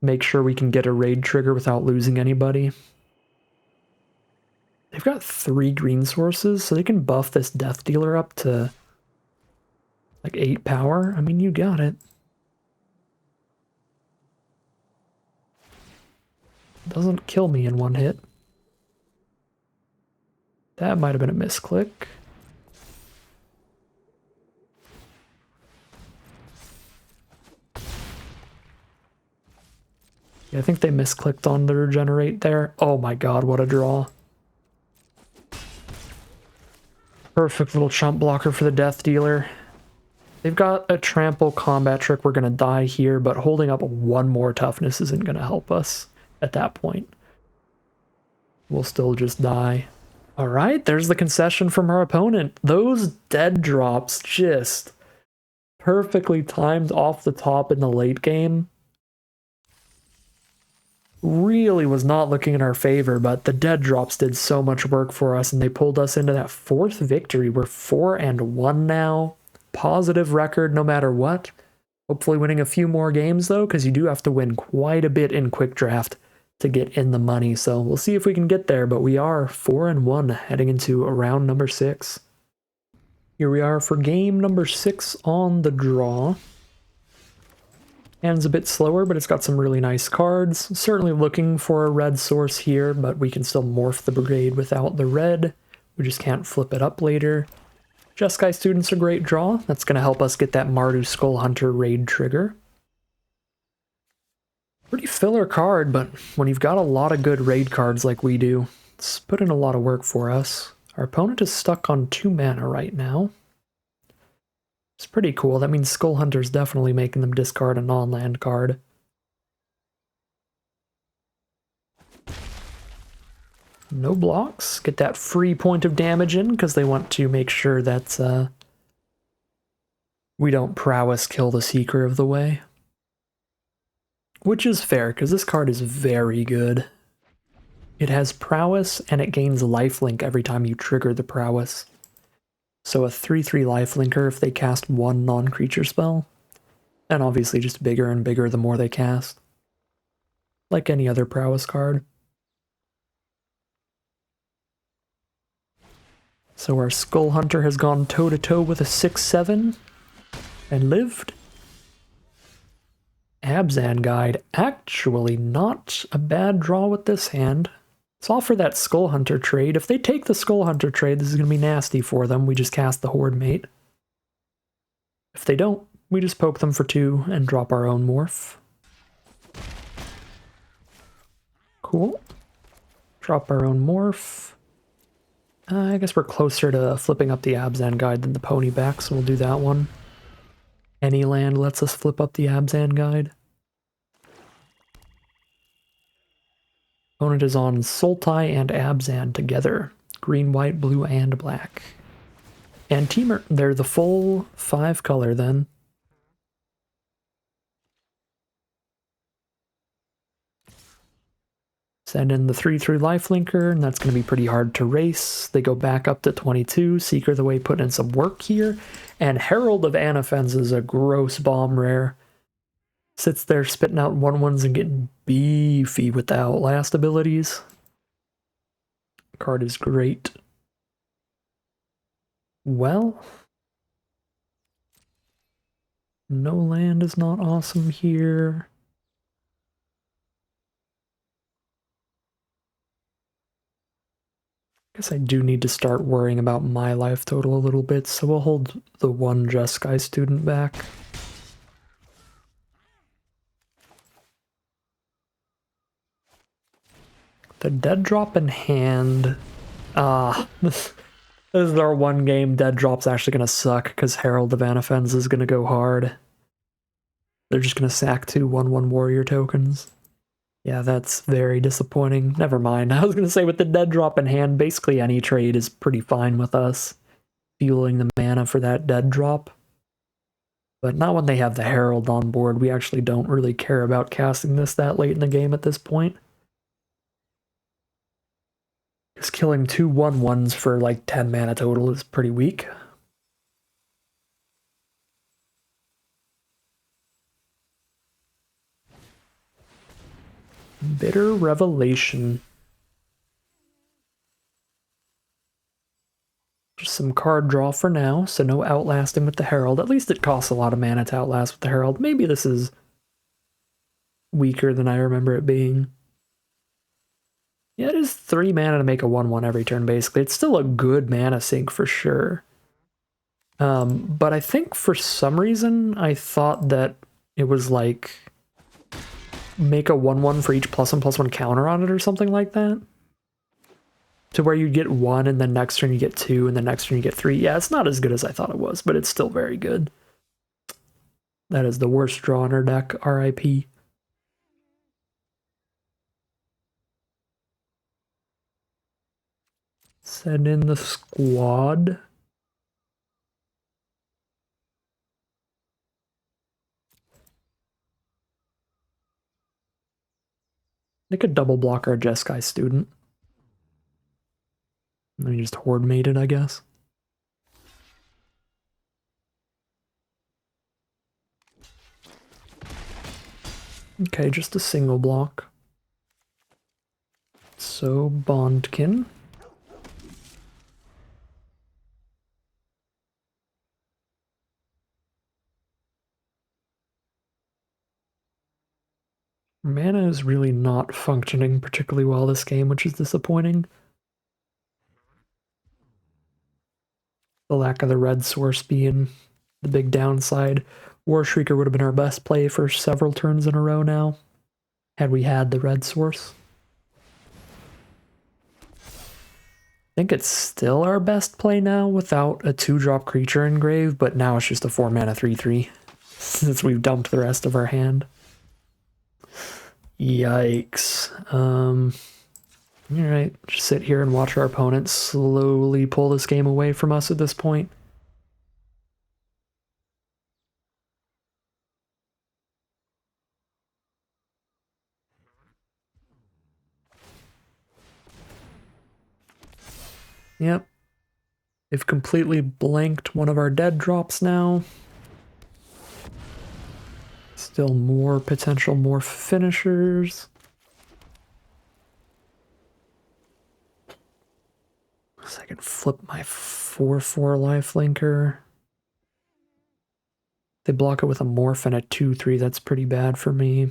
Make sure we can get a raid trigger without losing anybody. They've got 3 green sources, so they can buff this Death Dealer up to like 8 power. I mean, you got it. Doesn't kill me in one hit. That might have been a misclick. Yeah, I think they misclicked on the regenerate there. Oh my god, what a draw. Perfect little chump blocker for the Death Dealer. They've got a trample combat trick. We're going to die here, but holding up 1 more toughness isn't going to help us at that point. We'll still just die. All right, there's the concession from our opponent. Those dead drops just perfectly timed off the top in the late game. Really was not looking in our favor, but the dead drops did so much work for us, and they pulled us into that 4th victory. We're 4-1 now. Positive record no matter what. Hopefully winning a few more games, though, because you do have to win quite a bit in Quick Draft to get in the money. So we'll see if we can get there, but we are 4-1 heading into round number 6. Here we are for game number 6 on the draw. Hand's a bit slower, but it's got some really nice cards. Certainly looking for a red source here, but we can still morph the brigade without the red. We just can't flip it up later. Jeskai Student's a great draw. That's going to help us get that Mardu Skull Hunter raid trigger. Pretty filler card, but when you've got a lot of good raid cards like we do, it's put in a lot of work for us. Our opponent is stuck on 2 mana right now. It's pretty cool. That means Skull Hunter's definitely making them discard a non-land card. No blocks. Get that free point of damage in because they want to make sure that we don't prowess kill the Seeker of the Way. Which is fair because this card is very good. It has prowess and it gains lifelink every time you trigger the prowess. So a 3/3 lifelinker if they cast 1 non-creature spell. And obviously just bigger and bigger the more they cast. Like any other prowess card. So our Skull Hunter has gone toe-to-toe with a 6/7 and lived. Abzan Guide, actually not a bad draw with this hand. Let's offer that Skull Hunter trade. If they take the Skull Hunter trade, this is going to be nasty for them. We just cast the Horde Mate. If they don't, we just poke them for 2 and drop our own Morph. Cool. Drop our own Morph. I guess we're closer to flipping up the Abzan Guide than the Pony back, so we'll do that one. Any land lets us flip up the Abzan Guide. Opponent is on Sultai and Abzan together. Green, white, blue, and black. And Teamer, they're the full 5 color then. Send in the 3/3 lifelinker, and that's going to be pretty hard to race. They go back up to 22. Seeker of the Way put in some work here. And Herald of Anafen's is a gross bomb rare. Sits there spitting out 1/1s and getting beefy with the Outlast abilities. Card is great. Well, no land is not awesome here. Guess I do need to start worrying about my life total a little bit, so we'll hold the one Jeskai student back. The dead drop in hand. This is our one game. Dead drop's actually gonna suck because Herald of Anafens is gonna go hard. They're just gonna sack 2 1/1 warrior tokens. Yeah, that's very disappointing. Never mind. I was gonna say with the dead drop in hand, basically any trade is pretty fine with us. Fueling the mana for that dead drop. But not when they have the Herald on board. We actually don't really care about casting this that late in the game at this point. Because killing 2 1/1s for like 10 mana total is pretty weak. Bitter Revelation. Just some card draw for now, so no outlasting with the Herald. At least it costs a lot of mana to outlast with the Herald. Maybe this is weaker than I remember it being. Yeah, it is 3 mana to make a 1/1 every turn, basically. It's still a good mana sink for sure. But I think for some reason, I thought that it was like make a 1/1 for each +1/+1 counter on it or something like that. To where you get 1 and then next turn you get 2 and then next turn you get 3. Yeah, it's not as good as I thought it was, but it's still very good. That is the worst draw in our deck, RIP. Send in the squad. They could double block our Jeskai student. Let me just horde mate it, I guess. Okay, just a single block. So, Bondkin. Mana is really not functioning particularly well this game, which is disappointing. The lack of the red source being the big downside. War Shrieker would have been our best play for several turns in a row now, had we had the red source. I think it's still our best play now without a 2-drop creature engrave, but now it's just a 4 mana 3/3 since we've dumped the rest of our hand. Yikes. Alright, just sit here and watch our opponent slowly pull this game away from us at this point. Yep. They've completely blanked one of our dead drops now. Still more potential Morph finishers. So I can flip my 4/4 lifelinker. They block it with a Morph and a 2/3. That's pretty bad for me.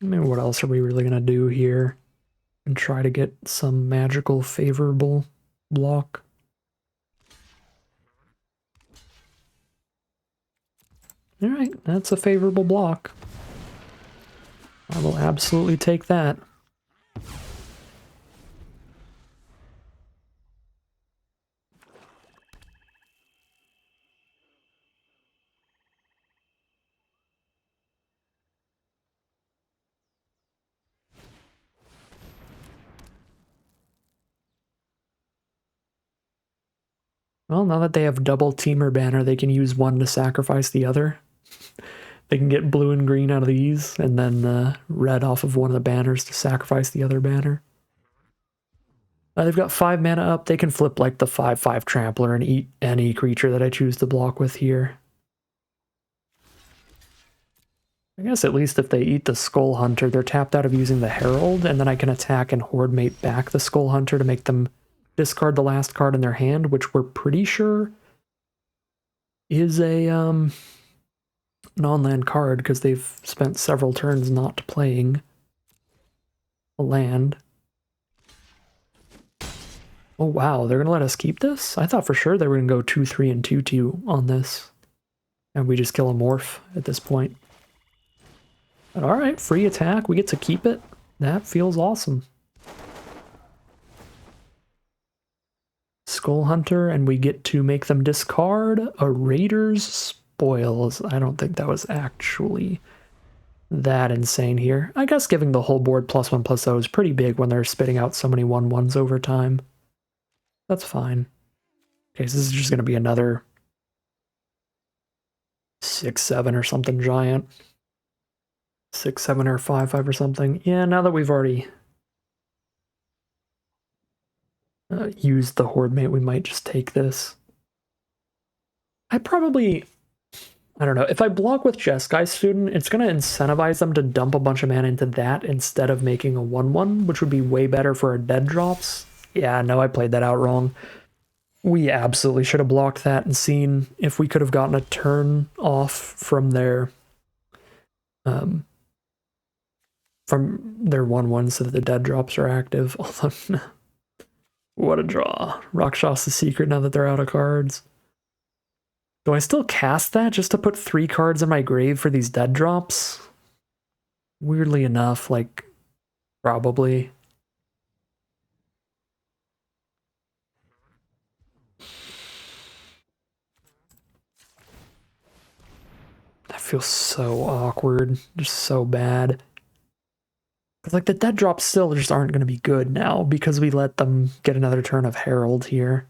I mean, what else are we really going to do here? And try to get some magical favorable block. Alright, that's a favorable block. I will absolutely take that. Well, now that they have double teamer banner, they can use one to sacrifice the other. They can get blue and green out of these, and then red off of one of the banners to sacrifice the other banner. They've got 5 mana up. They can flip like the 5/5 Trampler and eat any creature that I choose to block with here. I guess at least if they eat the Skull Hunter, they're tapped out of using the Herald, and then I can attack and Horde Mate back the Skull Hunter to make them discard the last card in their hand, which we're pretty sure is a non-land card because they've spent several turns not playing a land. Oh wow, they're gonna let us keep this? I thought for sure they were gonna go 2-3 and 2-2 on this. And we just kill a Morph at this point. But alright, free attack, we get to keep it. That feels awesome. Skull Hunter, and we get to make them discard a Raider's Spoils. I don't think that was actually that insane here. I guess giving the whole board +1/+0 is pretty big when they're spitting out so many 1/1s over time. That's fine. Okay, so this is just going to be another 6/7 or something giant. 6/7 or 5/5 or something. Yeah, now that we've already used the Horde Mate, we might just take this. I don't know. If I block with Jeskai Student, it's going to incentivize them to dump a bunch of mana into that instead of making a 1/1, which would be way better for our dead drops. Yeah, no, I played that out wrong. We absolutely should have blocked that and seen if we could have gotten a turn off from their 1/1 so that the dead drops are active. Although, what a draw. Rakshasa Secret now that they're out of cards. Do I still cast that just to put 3 cards in my grave for these dead drops? Weirdly enough, like, probably. That feels so awkward, just so bad. Because, like, the dead drops still just aren't going to be good now because we let them get another turn of Herald here.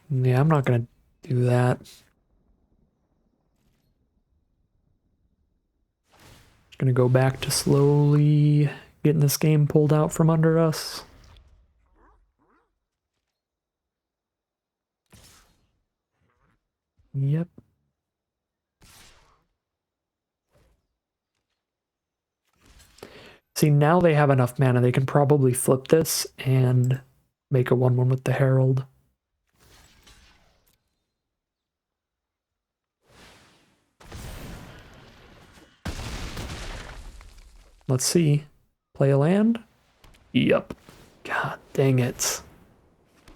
Yeah, I'm not going to do that. Just going to go back to slowly getting this game pulled out from under us. Yep. See, now they have enough mana, they can probably flip this and make a 1/1 with the Herald. Let's see. Play a land? Yep. God dang it.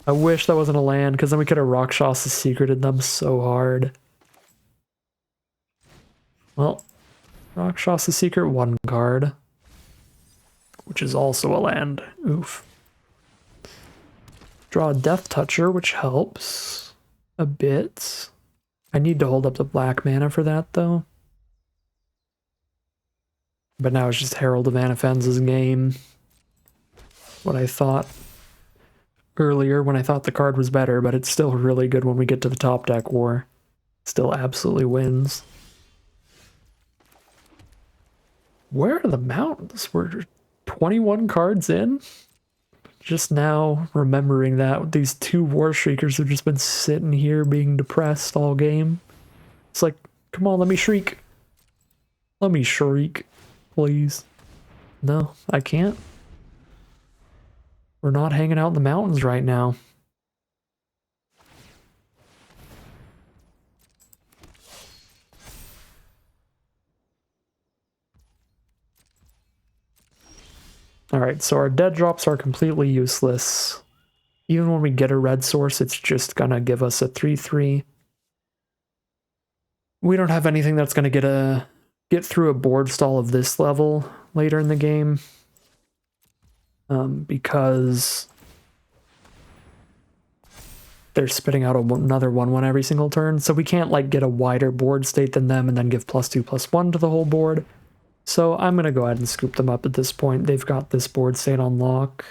I wish that wasn't a land, because then we could have Rakshasa Secreted them so hard. Well, Rakshasa Secret 1 card, which is also a land. Oof. Draw a Death Toucher, which helps a bit. I need to hold up the black mana for that, though. But now it's just Herald of Anafen's game. What I thought earlier when I thought the card was better, but it's still really good when we get to the top deck war. Still absolutely wins. Where are the mountains? We're 21 cards in? Just now remembering that these 2 War Shriekers have just been sitting here being depressed all game. It's like, come on, let me shriek. Let me shriek, please. No, I can't. We're not hanging out in the mountains right now. Alright, so our dead drops are completely useless. Even when we get a red source, it's just gonna give us a 3/3. We don't have anything that's gonna get through a board stall of this level later in the game. Because they're spitting out another 1/1 every single turn, so we can't like get a wider board state than them and then give +2/+1 to the whole board. So I'm gonna go ahead and scoop them up at this point. They've got this board state on lock.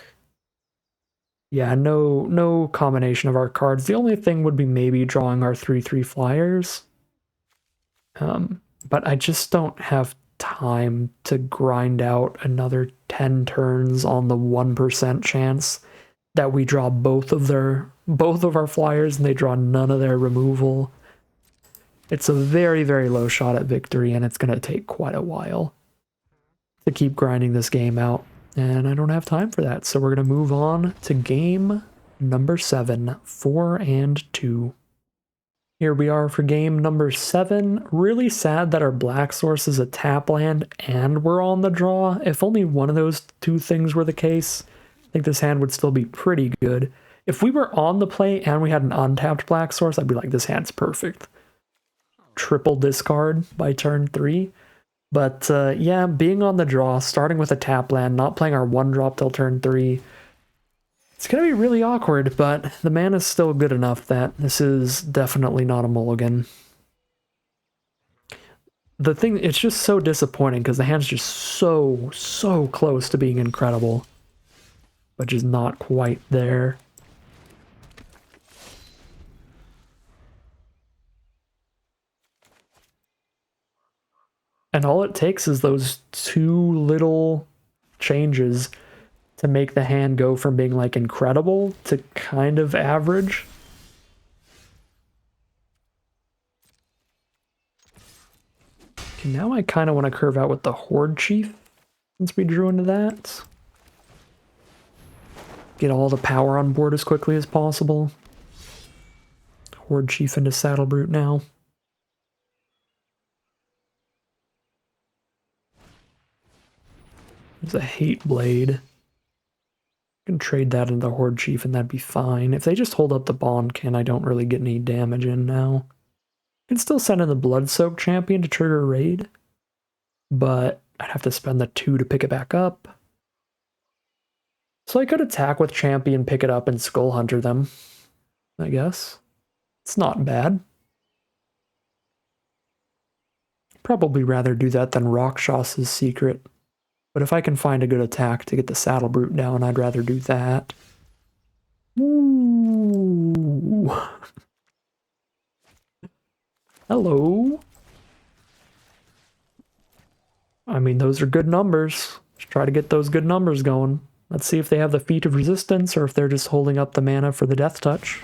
Yeah, no combination of our cards. The only thing would be maybe drawing our 3/3 flyers. But I just don't have time to grind out another 10 turns on the 1% chance that we draw both of our flyers and they draw none of their removal. It's a very, very low shot at victory, and it's going to take quite a while to keep grinding this game out. And I don't have time for that, so we're going to move on to game number 7, 4 and 2. Here we are for game number 7. Really sad that our black source is a tap land and we're on the draw. If only one of those two things were the case, I think this hand would still be pretty good. If we were on the play and we had an untapped black source, I'd be like, this hand's perfect. Triple discard by turn 3. But yeah, being on the draw, starting with a tap land, not playing our 1-drop till turn 3, it's going to be really awkward, but the mana's still good enough that this is definitely not a mulligan. The thing, it's just so disappointing because the hand's just so close to being incredible, but just not quite there. And all it takes is those 2 little changes to make the hand go from being like incredible to kind of average. Okay, now I kind of want to curve out with the Horde Chief since we drew into that. Get all the power on board as quickly as possible. Horde Chief into Saddle Brute now. There's a Hate Blade. I can trade that into the Horde Chief and that'd be fine. If they just hold up the Bondkin, I don't really get any damage in now. I can still send in the Blood-Soaked Champion to trigger a raid, but I'd have to spend the 2 to pick it back up. So I could attack with Champion, pick it up, and Skull Hunter them, I guess. It's not bad. Probably rather do that than Rakshas's Secret. But if I can find a good attack to get the Saddle Brute down, I'd rather do that. Ooh. Hello. I mean, those are good numbers. Let's try to get those good numbers going. Let's see if they have the Feat of Resistance or if they're just holding up the mana for the Death Touch.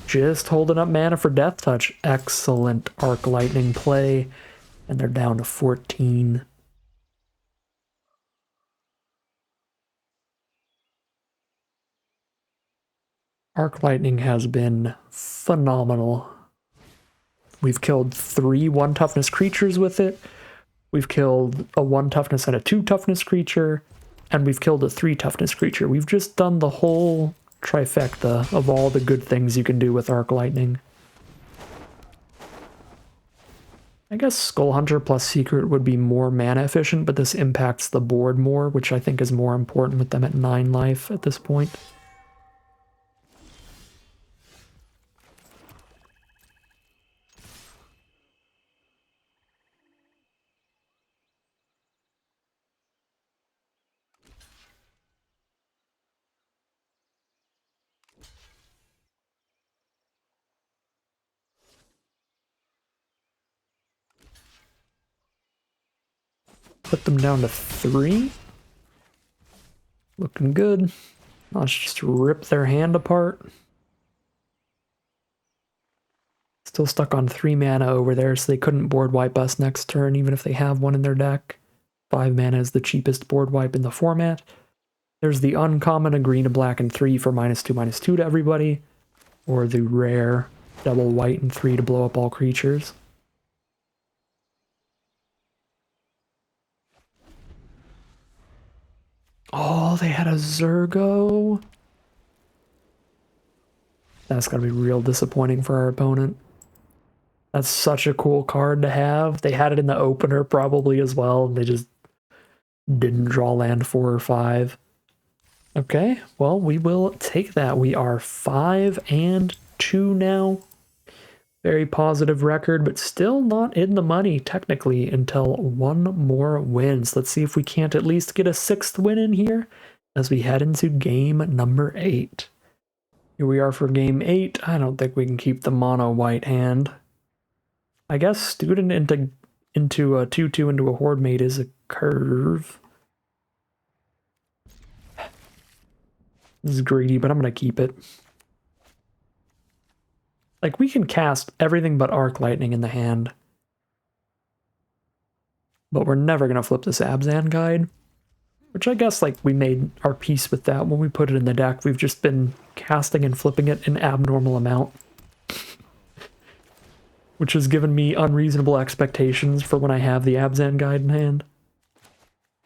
Just holding up mana for Death Touch. Excellent Arc Lightning play. And they're down to 14. Arc Lightning has been phenomenal. We've killed 3 1-toughness creatures with it. We've killed a 1-toughness and a 2-toughness creature. And we've killed a 3-toughness creature. We've just done the whole trifecta of all the good things you can do with Arc Lightning. I guess Skull Hunter plus Secret would be more mana efficient, but this impacts the board more, which I think is more important with them at 9 life at this point. Put them down to 3. Looking good. Let's just rip their hand apart. Still stuck on 3 mana over there, so they couldn't board wipe us next turn, even if they have one in their deck. 5 mana is the cheapest board wipe in the format. There's the uncommon, a green, a black, and 3 for -2/-2 to everybody. Or the rare, double white and 3 to blow up all creatures. Oh, they had a Zergo. That's going to be real disappointing for our opponent. That's such a cool card to have. They had it in the opener probably as well, and they just didn't draw land 4 or 5. Okay, well, we will take that. We are 5-2 now. Very positive record, but still not in the money, technically, until 1 more wins. Let's see if we can't at least get a 6th win in here as we head into game number 8. Here we are for game 8. I don't think we can keep the mono white hand. I guess Student into a 2/2 into a Horde Mate is a curve. This is greedy, but I'm going to keep it. Like, we can cast everything but Arc Lightning in the hand. But we're never going to flip this Abzan Guide. Which I guess, like, we made our peace with that when we put it in the deck. We've just been casting and flipping it an abnormal amount. Which has given me unreasonable expectations for when I have the Abzan Guide in hand.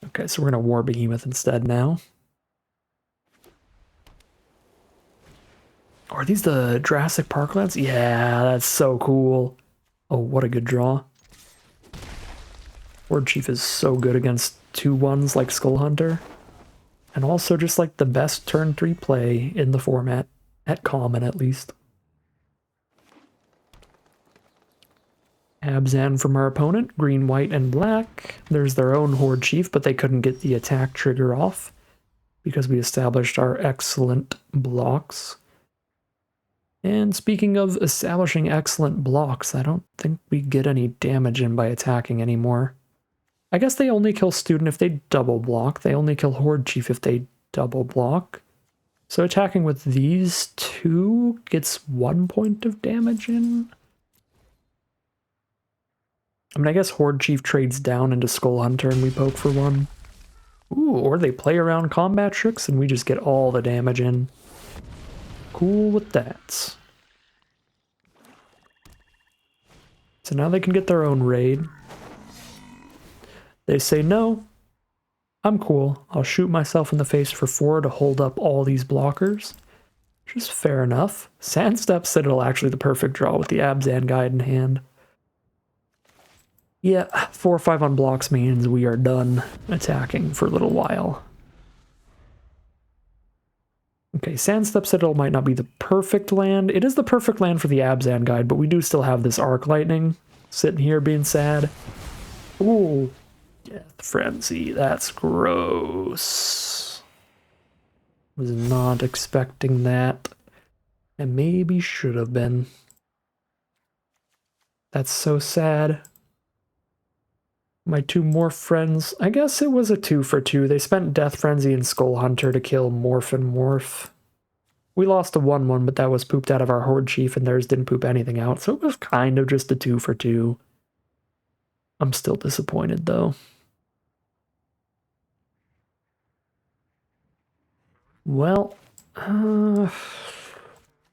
Okay, so we're going to War Behemoth instead now. Oh, are these the Jurassic Parklands? Yeah, that's so cool. Oh, what a good draw. Horde Chief is so good against 2/1s like Skull Hunter. And also just like the best turn 3 play in the format, at common at least. Abzan from our opponent, green, white, and black. There's their own Horde Chief, but they couldn't get the attack trigger off because we established our excellent blocks. And speaking of establishing excellent blocks, I don't think we get any damage in by attacking anymore. I guess they only kill Student if they double block. They only kill Horde Chief if they double block. So attacking with these two gets 1 point of damage in. I mean, I guess Horde Chief trades down into Skull Hunter and we poke for 1. Ooh, or they play around combat tricks and we just get all the damage in. Cool with that. So now they can get their own raid. They say, no, I'm cool. I'll shoot myself in the face for 4 to hold up all these blockers. Which is fair enough. Sandstep Citadel actually the perfect draw with the Abzan Guide in hand. Yeah, 4 or 5 on blocks means we are done attacking for a little while. Okay, Sandstep Citadel might not be the perfect land. It is the perfect land for the Abzan Guide, but we do still have this Arc Lightning sitting here being sad. Ooh, Death Frenzy, that's gross. Was not expecting that. And maybe should have been. That's so sad. My 2 Morph friends, I guess it was a 2 for 2. They spent Death Frenzy and Skull Hunter to kill Morph and Morph. We lost a 1/1, but that was pooped out of our Horde Chief, and theirs didn't poop anything out, so it was kind of just a 2 for 2. I'm still disappointed, though. Well, none of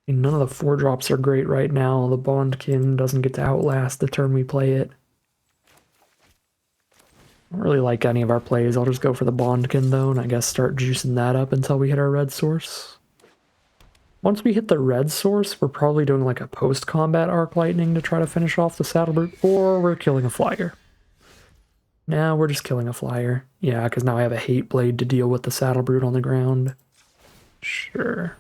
the 4-drops are great right now. The Bondkin doesn't get to outlast the turn we play it. I don't really like any of our plays. I'll just go for the Bondkin, though, and I guess start juicing that up until we hit our red source. Once we hit the red source, we're probably doing like a post-combat Arc Lightning to try to finish off the Saddle Brute, or we're killing a Flyer. Now we're just killing a Flyer. Yeah, because now I have a Hate Blade to deal with the Saddle Brute on the ground. Sure.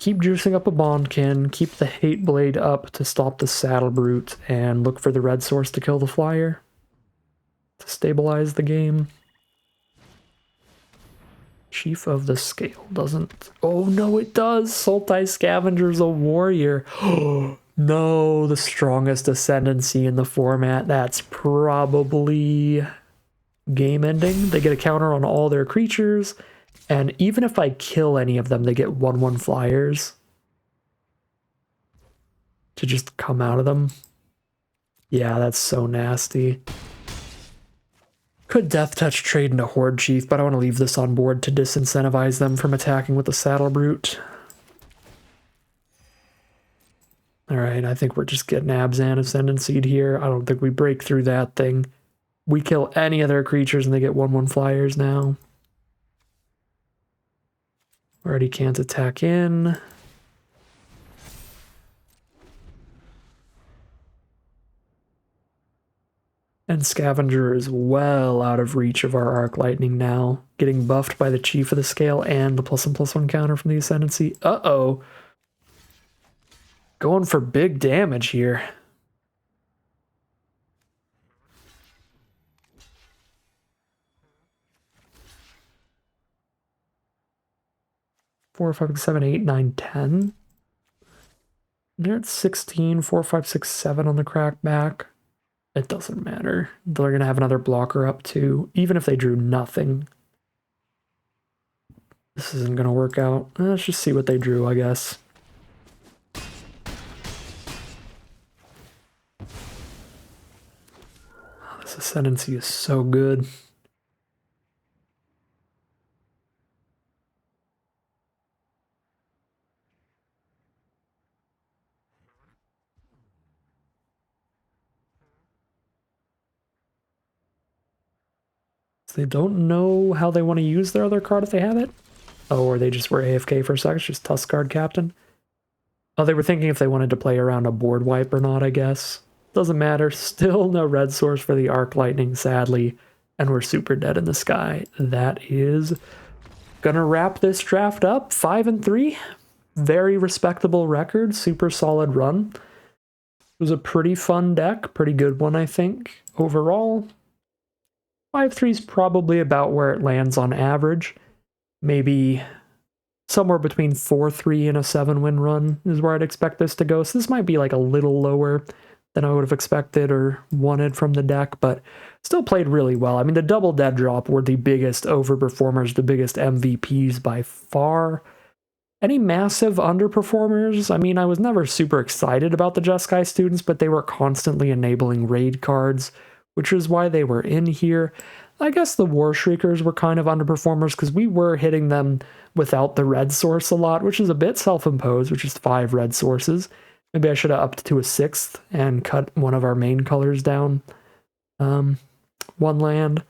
Keep juicing up a Bondkin, keep the Hate Blade up to stop the Saddle Brute, and look for the red source to kill the Flyer. To stabilize the game. Chief of the Scale doesn't... Oh no, it does! Sultai Scavenger's a warrior. Oh no, the strongest ascendancy in the format. That's probably game ending. They get a counter on all their creatures, and even if I kill any of them, they get 1/1 flyers to just come out of them. Yeah, that's so nasty. Could Death Touch trade into Horde Chief, but I want to leave this on board to disincentivize them from attacking with the Saddle Brute. Alright, I think we're just getting Abzan Ascendancy'd here. I don't think we break through that thing. We kill any of their creatures and they get 1/1 flyers now. Already can't attack in. And Scavenger is well out of reach of our Arc Lightning now, getting buffed by the Chief of the Scale and the +1/+1 counter from the Ascendancy. Uh-oh. Going for big damage here. Four, 5, 6, 7, 8, 9, 10. They're at 16, 4, 5, 6, 7 on the crackback. It doesn't matter. They're going to have another blocker up too, even if they drew nothing. This isn't going to work out. Let's just see what they drew, I guess. Oh, this Ascendancy is so good. So they don't know how they want to use their other card if they have it. Oh, or they just were AFK for a second, just Tuskguard Captain. Oh, they were thinking if they wanted to play around a board wipe or not, I guess. Doesn't matter. Still no red source for the Arc Lightning, sadly. And we're super dead in the sky. That is gonna wrap this draft up. 5-3. Very respectable record. Super solid run. It was a pretty fun deck. Pretty good one, I think. Overall, 5-3 is probably about where it lands on average. Maybe somewhere between 4-3 and a 7-win run is where I'd expect this to go. So this might be like a little lower than I would have expected or wanted from the deck, but still played really well. I mean, the double dead drop were the biggest overperformers, the biggest MVPs by far. Any massive underperformers? I mean, I was never super excited about the Jeskai students, but they were constantly enabling raid cards, which is why they were in here. I guess the War Shriekers were kind of underperformers because we were hitting them without the red source a lot, which is a bit self-imposed, which is 5 red sources. Maybe I should have upped to a 6th and cut one of our main colors down 1 land.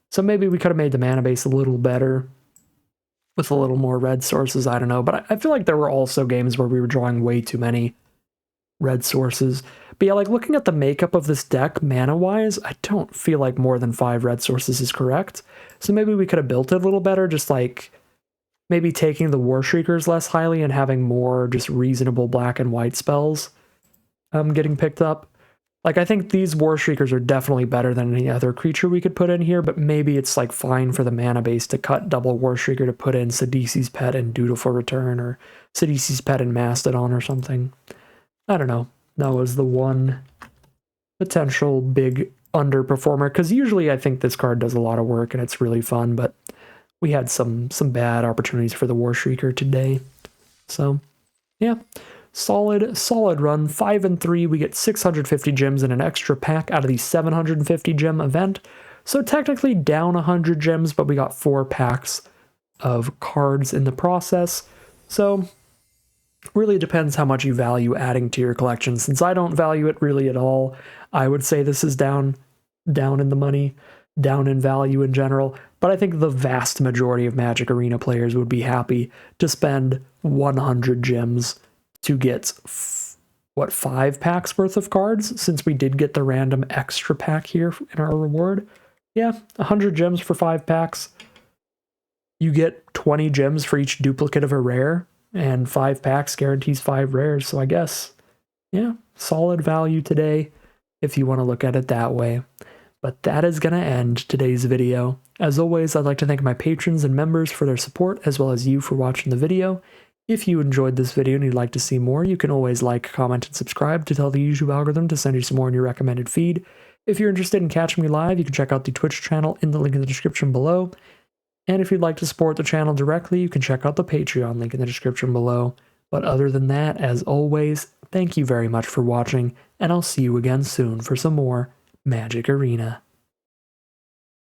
So maybe we could have made the mana base a little better with a little more red sources, I don't know. But I feel like there were also games where we were drawing way too many red sources. But yeah, like looking at the makeup of this deck mana-wise, I don't feel like more than 5 red sources is correct. So maybe we could have built it a little better, just like maybe taking the War Shriekers less highly and having more just reasonable black and white spells getting picked up. Like, I think these War Shriekers are definitely better than any other creature we could put in here, but maybe it's like fine for the mana base to cut double War Shrieker to put in Sidisi's Pet and Dutiful Return, or Sidisi's Pet and Mastodon or something. I don't know. That was the one potential big underperformer, because usually I think this card does a lot of work and it's really fun, but we had some bad opportunities for the War Shrieker today. So, yeah. Solid run. 5-3. We get 650 gems and an extra pack out of the 750 gem event. So technically down 100 gems, but we got 4 packs of cards in the process. So really depends how much you value adding to your collection. Since I don't value it really at all, I would say this is down in the money, down in value in general. But I think the vast majority of Magic Arena players would be happy to spend 100 gems to get, 5 packs worth of cards, since we did get the random extra pack here in our reward. Yeah, 100 gems for 5 packs. You get 20 gems for each duplicate of a rare, and 5 packs guarantees 5 rares, so I guess, yeah, solid value today, if you want to look at it that way. But that is going to end today's video. As always, I'd like to thank my patrons and members for their support, as well as you for watching the video. If you enjoyed this video and you'd like to see more, you can always like, comment, and subscribe to tell the YouTube algorithm to send you some more in your recommended feed. If you're interested in catching me live, you can check out the Twitch channel in the link in the description below. And if you'd like to support the channel directly, you can check out the Patreon link in the description below. But other than that, as always, thank you very much for watching, and I'll see you again soon for some more Magic Arena.